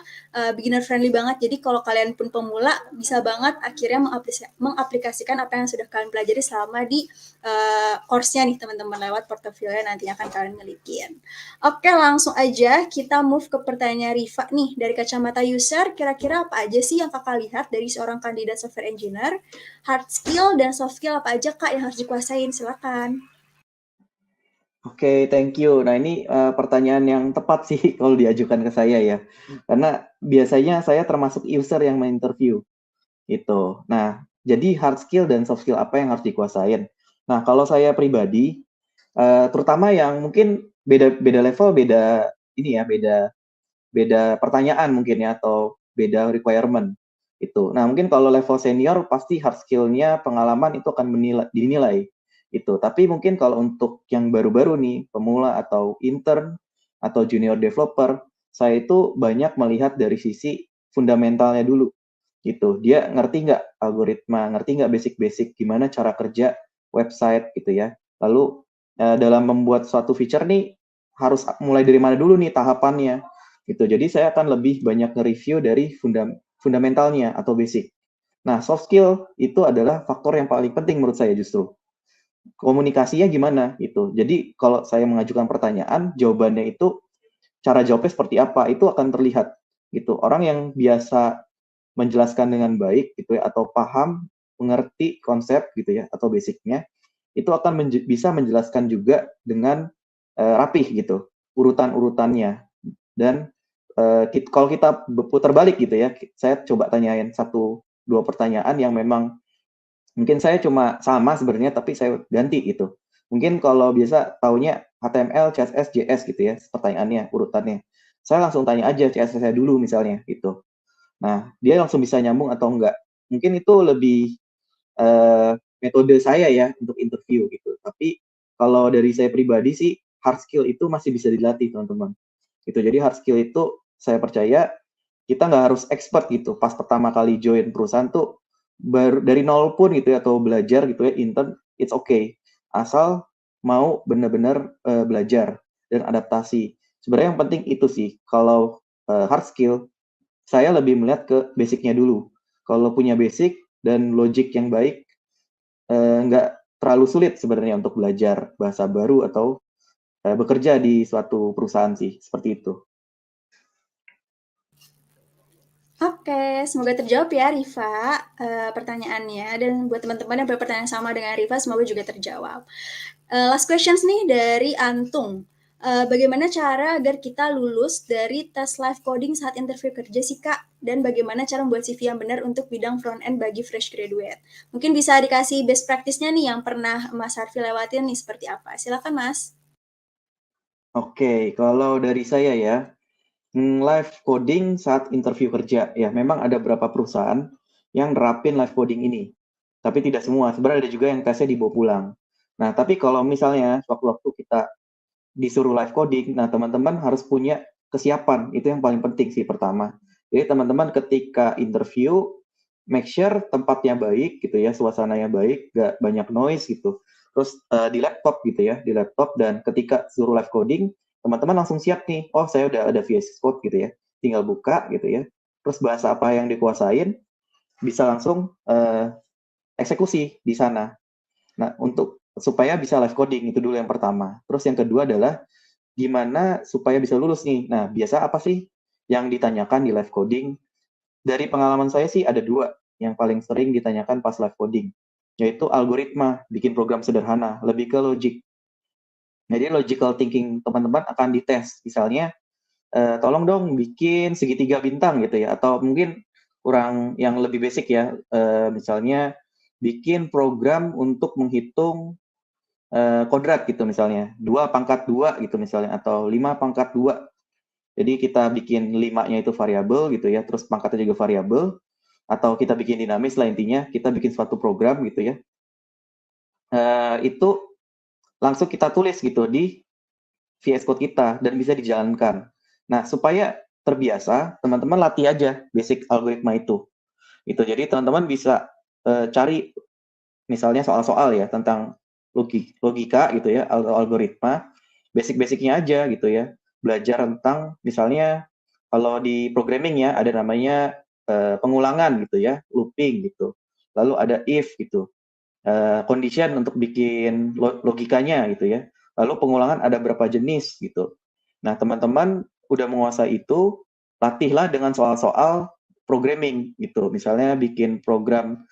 Speaker 2: beginner friendly banget. Jadi kalau kalian pun pemula bisa banget akhirnya mengaplikasikan apa yang sudah kalian pelajari selama di course-nya nih teman-teman lewat portofolio yang nantinya akan kalian milikin. Oke, langsung aja kita move ke pertanyaan Riva nih dari kacamata user. Kira-kira apa aja sih yang kakak lihat dari seorang kandidat software engineer? Hard skill dan soft skill apa aja kak yang harus dikuasain? Silakan.
Speaker 1: Oke, thank you. Nah, ini pertanyaan yang tepat sih kalau diajukan ke saya ya. Karena biasanya saya termasuk user yang menginterview gitu. Nah, jadi hard skill dan soft skill apa yang harus dikuasain? Nah, kalau saya pribadi, terutama yang mungkin beda level, beda ini ya, beda pertanyaan mungkin ya atau beda requirement. Itu. Nah, mungkin kalau level senior pasti hard skill-nya, pengalaman itu akan dinilai itu. Tapi mungkin kalau untuk yang baru-baru nih, pemula atau intern atau junior developer, saya itu banyak melihat dari sisi fundamentalnya dulu gitu. Dia ngerti nggak algoritma, ngerti nggak basic-basic gimana cara kerja website gitu ya. Lalu dalam membuat suatu feature nih harus mulai dari mana dulu nih tahapannya gitu. Jadi saya akan lebih banyak nge-review dari fundamentalnya atau basic. Nah, soft skill itu adalah faktor yang paling penting menurut saya justru. Komunikasinya gimana gitu. Jadi kalau saya mengajukan pertanyaan, jawabannya itu cara jawabnya seperti apa itu akan terlihat gitu. Orang yang biasa menjelaskan dengan baik gitu ya atau paham, mengerti konsep gitu ya atau basicnya itu akan bisa menjelaskan juga dengan rapih gitu urutan-urutannya dan kalau kita putar balik gitu ya, saya coba tanyain 1-2 pertanyaan yang memang mungkin saya cuma sama sebenarnya tapi saya ganti gitu. Mungkin kalau biasa taunya HTML, CSS, JS gitu ya pertanyaannya, urutannya. Saya langsung tanya aja CSS saya dulu misalnya gitu. Nah, dia langsung bisa nyambung atau enggak. Mungkin itu lebih metode saya ya untuk interview gitu. Tapi kalau dari saya pribadi sih hard skill itu masih bisa dilatih teman-teman. Gitu. Jadi hard skill itu saya percaya kita nggak harus expert gitu. Pas pertama kali join perusahaan tuh dari nol pun gitu ya atau belajar gitu ya intern it's okay. Asal mau benar-benar belajar dan adaptasi. Sebenarnya yang penting itu sih. Kalau hard skill saya lebih melihat ke basicnya dulu. Kalau punya basic dan logic yang baik, nggak terlalu sulit sebenarnya untuk belajar bahasa baru atau bekerja di suatu perusahaan sih, seperti itu.
Speaker 2: Oke, semoga terjawab ya Riva pertanyaannya, dan buat teman-teman yang berpertanyaan sama dengan Riva, semoga juga terjawab. Last questions nih dari Antung. Bagaimana cara agar kita lulus dari tes live coding saat interview kerja sih Kak? Dan bagaimana cara membuat CV yang benar untuk bidang front end bagi fresh graduate? Mungkin bisa dikasih best practice-nya nih yang pernah Mas Harfi lewatin nih seperti apa? Silakan Mas.
Speaker 1: Oke, kalau dari saya ya, live coding saat interview kerja, ya memang ada beberapa perusahaan yang nerapin live coding ini. Tapi tidak semua, sebenarnya ada juga yang tesnya dibawa pulang. Nah, tapi kalau misalnya waktu-waktu kita disuruh live coding, nah teman-teman harus punya kesiapan, itu yang paling penting sih pertama. Jadi teman-teman ketika interview, make sure tempatnya baik gitu ya, suasananya baik, gak banyak noise gitu. Terus di laptop gitu ya, di laptop dan ketika suruh live coding, teman-teman langsung siap nih, oh saya udah ada VS Code gitu ya, tinggal buka gitu ya. Terus bahasa apa yang dikuasain, bisa langsung eksekusi di sana. Nah, untuk supaya bisa live coding itu dulu yang pertama. Terus yang kedua adalah gimana supaya bisa lulus nih. Nah, biasa apa sih yang ditanyakan di live coding? Dari pengalaman saya sih ada 2 yang paling sering ditanyakan pas live coding, yaitu algoritma, bikin program sederhana, lebih ke logic. Jadi logical thinking teman-teman akan dites. Misalnya, tolong dong bikin segitiga bintang gitu ya, atau mungkin kurang yang lebih basic ya, misalnya bikin program untuk menghitung kodrat gitu misalnya, 2/2 gitu misalnya, atau 5/2. Jadi kita bikin 5-nya itu variabel gitu ya, terus pangkatnya juga variabel, atau kita bikin dinamis lah intinya, kita bikin suatu program gitu ya. Itu langsung kita tulis gitu di VS Code kita dan bisa dijalankan. Nah, supaya terbiasa, teman-teman latih aja basic algoritma itu. Itu jadi teman-teman bisa cari misalnya soal-soal ya tentang logika gitu ya, algoritma, basic-basicnya aja gitu ya. Belajar tentang misalnya kalau di programming ya ada namanya pengulangan gitu ya, looping gitu. Lalu ada if gitu, condition untuk bikin logikanya gitu ya. Lalu pengulangan ada berapa jenis gitu. Nah, teman-teman udah menguasai itu, latihlah dengan soal-soal programming gitu. Misalnya bikin program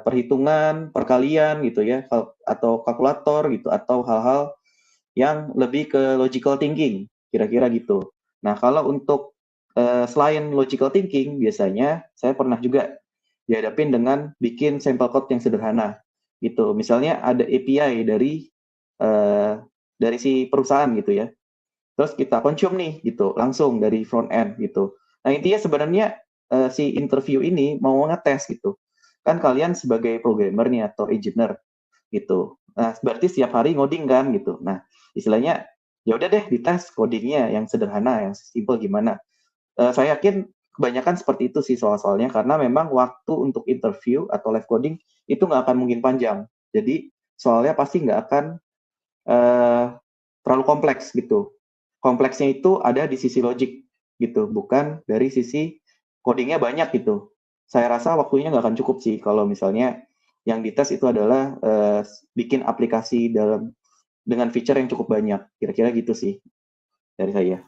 Speaker 1: perhitungan, perkalian gitu ya, atau kalkulator gitu, atau hal-hal yang lebih ke logical thinking, kira-kira gitu. Nah, kalau untuk selain logical thinking, biasanya saya pernah juga dihadapin dengan bikin sampel code yang sederhana gitu. Misalnya ada API dari si perusahaan gitu ya. Terus kita consume nih gitu, langsung dari front end gitu. Nah, intinya sebenarnya si interview ini mau ngetes gitu. Kan kalian sebagai programmer nih atau engineer gitu. Nah, berarti setiap hari ngoding kan gitu. Nah, istilahnya ya udah deh dites codingnya yang sederhana, yang simple gimana. Saya yakin kebanyakan seperti itu sih soal-soalnya karena memang waktu untuk interview atau live coding itu nggak akan mungkin panjang. Jadi soalnya pasti nggak akan terlalu kompleks gitu. Kompleksnya itu ada di sisi logik gitu, bukan dari sisi codingnya banyak gitu. Saya rasa waktunya nggak akan cukup sih kalau misalnya yang dites itu adalah bikin aplikasi dengan feature yang cukup banyak. Kira-kira gitu sih dari saya.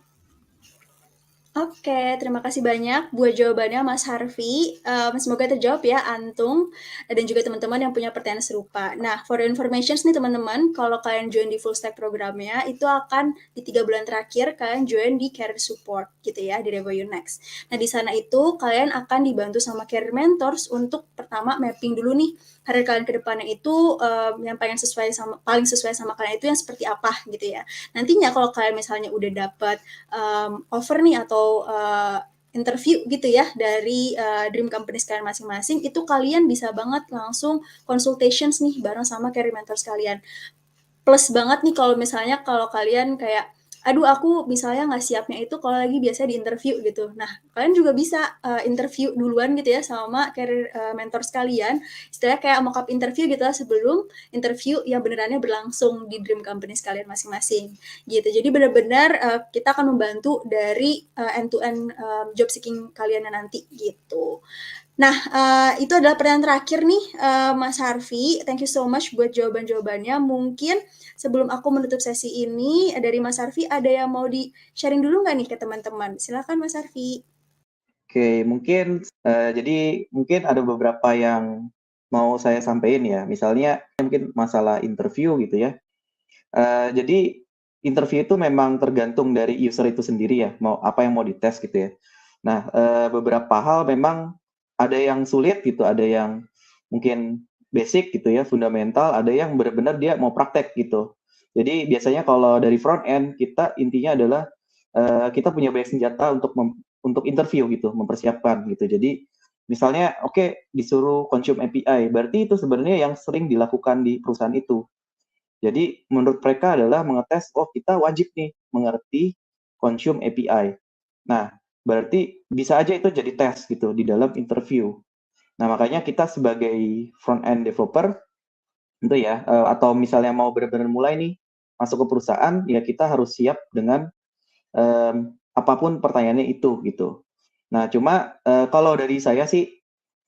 Speaker 2: Oke, terima kasih banyak buat jawabannya Mas Harvey. Semoga terjawab ya Antung dan juga teman-teman yang punya pertanyaan serupa. Nah, for your information nih teman-teman, kalau kalian join di full stack programnya, itu akan di 3 bulan terakhir kalian join di career support gitu ya, di Revo You Next. Nah, di sana itu kalian akan dibantu sama career mentors untuk pertama mapping dulu nih karir kalian ke depannya itu yang paling sesuai sama kalian itu yang seperti apa gitu ya. Nantinya kalau kalian misalnya udah dapat offer nih atau interview gitu ya dari dream company kalian masing-masing, itu kalian bisa banget langsung consultations nih bareng sama career mentors kalian. Plus banget nih kalau misalnya kalau kalian kayak aduh aku misalnya nggak siapnya itu kalau lagi biasa di interview gitu. Nah, kalian juga bisa interview duluan gitu ya sama career mentors kalian. Istilahnya kayak mock up interview gitu lah sebelum interview yang benerannya berlangsung di dream company kalian masing-masing gitu. Jadi benar-benar kita akan membantu dari end to end job seeking kalian nanti gitu. Nah, itu adalah pertanyaan terakhir nih, Mas Harvey. Thank you so much buat jawaban-jawabannya. Mungkin sebelum aku menutup sesi ini, dari Mas Harvey ada yang mau di-sharing dulu nggak nih ke teman-teman? Silakan Mas Harvey.
Speaker 1: Oke, mungkin jadi mungkin ada beberapa yang mau saya sampaikan ya. Misalnya mungkin masalah interview gitu ya. Jadi interview itu memang tergantung dari user itu sendiri ya, mau apa yang mau dites gitu ya. Nah, beberapa hal memang ada yang sulit gitu, ada yang mungkin basic gitu ya, fundamental, ada yang benar-benar dia mau praktek gitu. Jadi biasanya kalau dari front end kita intinya adalah kita punya banyak senjata untuk interview gitu, mempersiapkan gitu. Jadi misalnya oke disuruh consume API, berarti itu sebenarnya yang sering dilakukan di perusahaan itu. Jadi menurut mereka adalah mengetes, oh kita wajib nih mengerti consume API. Nah, berarti bisa aja itu jadi tes gitu di dalam interview. Nah, makanya kita sebagai front-end developer, itu ya, atau misalnya mau benar-benar mulai nih masuk ke perusahaan, ya kita harus siap dengan apapun pertanyaannya itu gitu. Nah, cuma kalau dari saya sih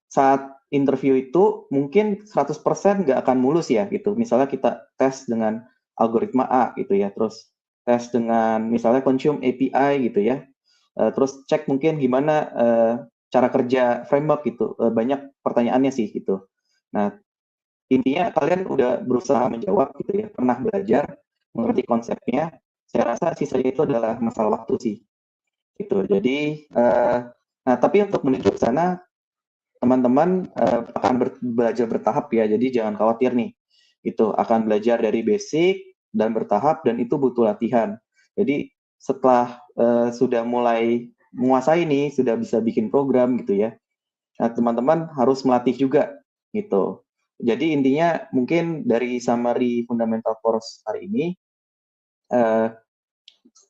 Speaker 1: saat interview itu mungkin 100% nggak akan mulus ya gitu. Misalnya kita tes dengan algoritma A gitu ya, terus tes dengan misalnya consume API gitu ya, terus cek mungkin gimana cara kerja framework gitu. Banyak pertanyaannya sih gitu. Nah, intinya kalian udah berusaha menjawab gitu ya, pernah belajar, mengerti konsepnya. Saya rasa sisanya itu adalah masalah waktu sih. Gitu. Jadi, nah tapi untuk menuju ke sana teman-teman akan belajar bertahap ya, jadi jangan khawatir nih. Itu akan belajar dari basic dan bertahap dan itu butuh latihan. Jadi setelah sudah mulai menguasai nih, sudah bisa bikin program gitu ya. Nah, teman-teman harus melatih juga gitu. Jadi intinya mungkin dari summary fundamental course hari ini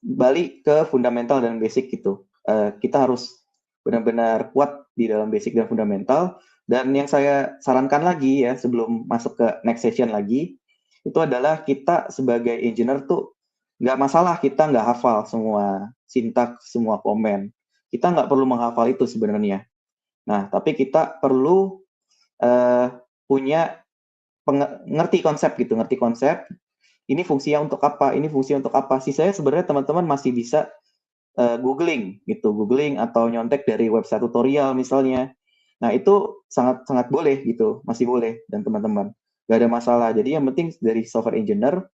Speaker 1: balik ke fundamental dan basic gitu. Kita harus benar-benar kuat di dalam basic dan fundamental. Dan yang saya sarankan lagi ya sebelum masuk ke next session lagi, itu adalah kita sebagai engineer tuh nggak masalah kita nggak hafal semua sintaks, semua komen. Kita nggak perlu menghafal itu sebenarnya. Nah, tapi kita perlu punya ngerti konsep gitu, ngerti konsep. Ini fungsinya untuk apa? Ini fungsinya untuk apa? Sisanya sebenarnya teman-teman masih bisa googling gitu, googling atau nyontek dari website tutorial misalnya. Nah itu sangat sangat boleh gitu, masih boleh dan teman-teman nggak ada masalah. Jadi yang penting dari software engineer,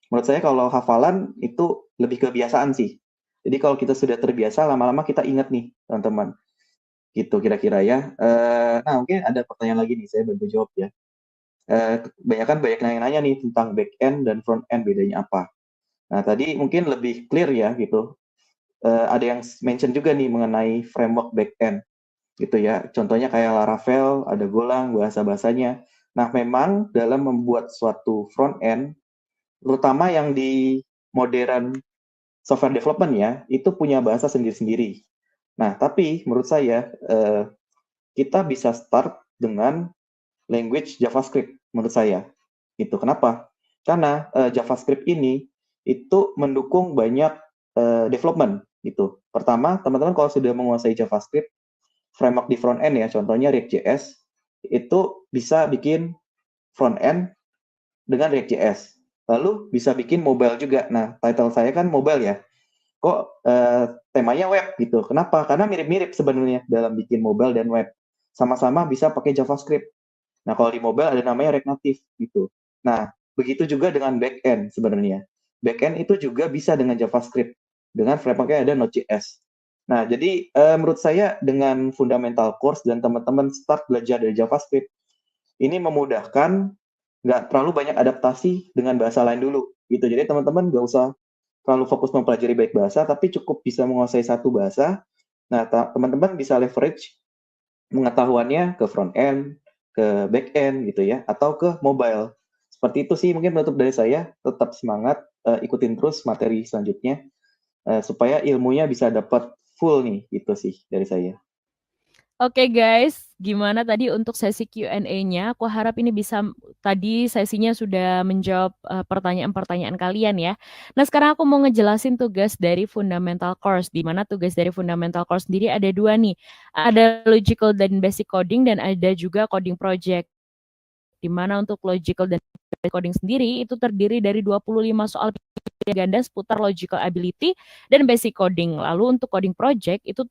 Speaker 1: menurut saya kalau hafalan itu lebih kebiasaan sih. Jadi kalau kita sudah terbiasa, lama-lama kita ingat nih teman-teman. Gitu kira-kira ya. Nah mungkin ada pertanyaan lagi nih, saya bantu jawab ya. Banyak nanya-nanya nih tentang back end dan front end bedanya apa. Nah tadi mungkin lebih clear ya gitu. Ada yang mention juga nih mengenai framework backend. gitu ya. Contohnya kayak Laravel, ada Golang, bahasa-bahasanya. Nah, memang dalam membuat suatu front end, terutama yang di modern software development ya, itu punya bahasa sendiri-sendiri. Nah, tapi menurut saya kita bisa start dengan language JavaScript menurut saya. Itu kenapa? Karena JavaScript ini itu mendukung banyak development gitu. Pertama, teman-teman kalau sudah menguasai JavaScript, framework di front end ya, contohnya React.js, itu bisa bikin front end dengan React.js. Lalu bisa bikin mobile juga. Nah, title saya kan mobile ya. Kok temanya web gitu. Kenapa? Karena mirip-mirip sebenarnya dalam bikin mobile dan web. Sama-sama bisa pakai JavaScript. Nah, kalau di mobile ada namanya React Native gitu. Nah, begitu juga dengan backend sebenarnya. Backend itu juga bisa dengan JavaScript. Dengan frameworknya ada Node.js. Nah, jadi menurut saya dengan fundamental course dan teman-teman start belajar dari JavaScript, ini memudahkan nggak terlalu banyak adaptasi dengan bahasa lain dulu gitu. Jadi teman-teman nggak usah terlalu fokus mempelajari baik bahasa, tapi cukup bisa menguasai satu bahasa. Nah, teman-teman bisa leverage pengetahuannya ke front end, ke back end gitu ya, atau ke mobile. Seperti itu sih mungkin penutup dari saya. Tetap semangat, ikutin terus materi selanjutnya supaya ilmunya bisa dapat full nih, gitu sih dari saya.
Speaker 3: Oke guys, gimana tadi untuk sesi Q&A-nya? Aku harap ini bisa tadi sesinya sudah menjawab pertanyaan-pertanyaan kalian ya. Nah sekarang aku mau ngejelasin tugas dari Fundamental Course, di mana tugas dari Fundamental Course sendiri ada dua nih. Ada Logical dan Basic Coding dan ada juga Coding Project. Di mana untuk Logical dan Basic Coding sendiri itu terdiri dari 25 soal ganda seputar logical ability dan basic coding. Lalu untuk coding project itu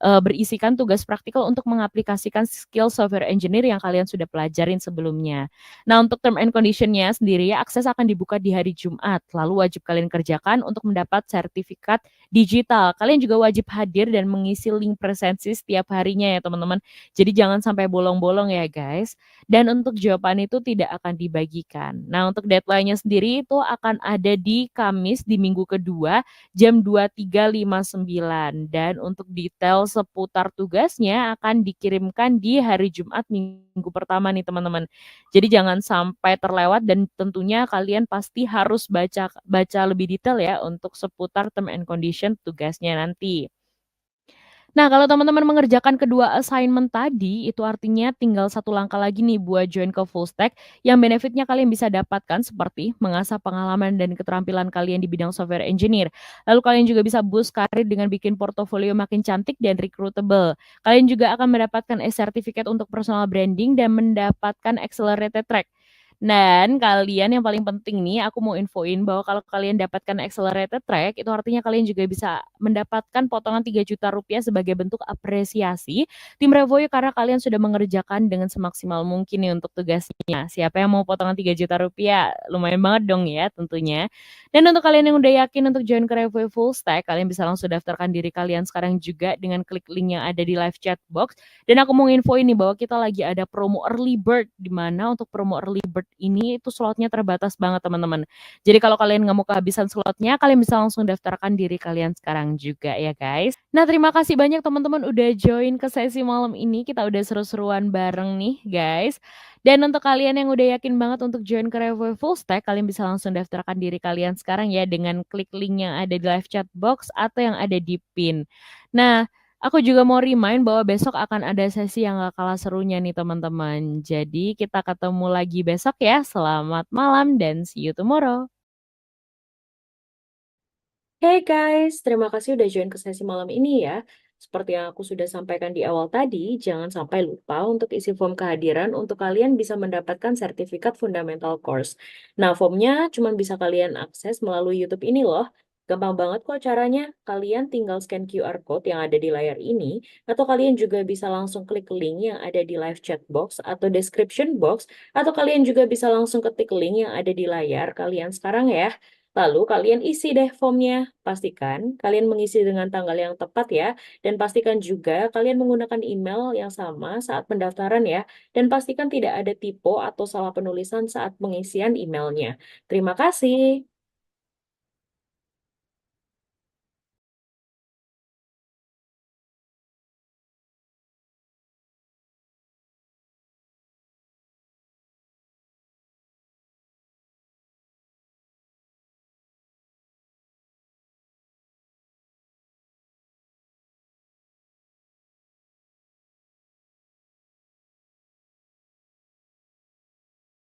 Speaker 3: berisikan tugas praktikal untuk mengaplikasikan skill software engineer yang kalian sudah pelajarin sebelumnya. Nah, untuk term and condition-nya sendiri, akses akan dibuka di hari Jumat. Lalu wajib kalian kerjakan untuk mendapat sertifikat digital. Kalian juga wajib hadir dan mengisi link presensi setiap harinya ya, teman-teman. Jadi jangan sampai bolong-bolong ya, guys. Dan untuk jawaban itu tidak akan dibagikan. Nah, untuk deadline-nya sendiri itu akan ada di Kamis di minggu kedua jam 23.59 dan untuk detail seputar tugasnya akan dikirimkan di hari Jumat minggu pertama nih teman-teman. Jadi jangan sampai terlewat dan tentunya kalian pasti harus baca lebih detail ya untuk seputar term and condition tugasnya nanti. Nah, kalau teman-teman mengerjakan kedua assignment tadi, itu artinya tinggal satu langkah lagi nih buat join ke full stack yang benefitnya kalian bisa dapatkan seperti mengasah pengalaman dan keterampilan kalian di bidang software engineer. Lalu kalian juga bisa boost karir dengan bikin portofolio makin cantik dan recruitable. Kalian juga akan mendapatkan e-certificate untuk personal branding dan mendapatkan accelerated track. Dan kalian yang paling penting nih, aku mau infoin bahwa kalau kalian dapatkan accelerated track, itu artinya kalian juga bisa mendapatkan potongan 3 juta rupiah sebagai bentuk apresiasi tim Revoyo karena kalian sudah mengerjakan dengan semaksimal mungkin nih untuk tugasnya. Siapa yang mau potongan 3 juta rupiah? Lumayan banget dong ya tentunya. Dan untuk kalian yang udah yakin untuk join ke Revoyo Full Stack, kalian bisa langsung daftarkan diri kalian sekarang juga dengan klik link yang ada di live chat box. Dan aku mau infoin nih bahwa kita lagi ada promo early bird, di mana untuk promo early bird ini itu slotnya terbatas banget teman-teman. Jadi kalau kalian nggak mau kehabisan slotnya, kalian bisa langsung daftarkan diri kalian sekarang juga ya guys. Nah terima kasih banyak teman-teman udah join ke sesi malam ini. Kita udah seru-seruan bareng nih guys. Dan untuk kalian yang udah yakin banget untuk join ke Revoy Full Stack, kalian bisa langsung daftarkan diri kalian sekarang ya dengan klik link yang ada di live chat box atau yang ada di pin. Nah, aku juga mau remind bahwa besok akan ada sesi yang gak kalah serunya nih teman-teman. Jadi kita ketemu lagi besok ya. Selamat malam dan see you tomorrow.
Speaker 4: Hey guys, terima kasih udah join ke sesi malam ini ya. Seperti yang aku sudah sampaikan di awal tadi, jangan sampai lupa untuk isi form kehadiran untuk kalian bisa mendapatkan sertifikat Fundamental Course. Nah, formnya cuma bisa kalian akses melalui YouTube ini loh. Gampang banget kok caranya. Kalian tinggal scan QR code yang ada di layar ini, atau kalian juga bisa langsung klik link yang ada di live chat box atau description box, atau kalian juga bisa langsung ketik link yang ada di layar kalian sekarang ya. Lalu kalian isi deh formnya. Pastikan kalian mengisi dengan tanggal yang tepat ya. Dan pastikan juga kalian menggunakan email yang sama saat pendaftaran ya. Dan pastikan tidak ada typo atau salah penulisan saat pengisian emailnya. Terima kasih.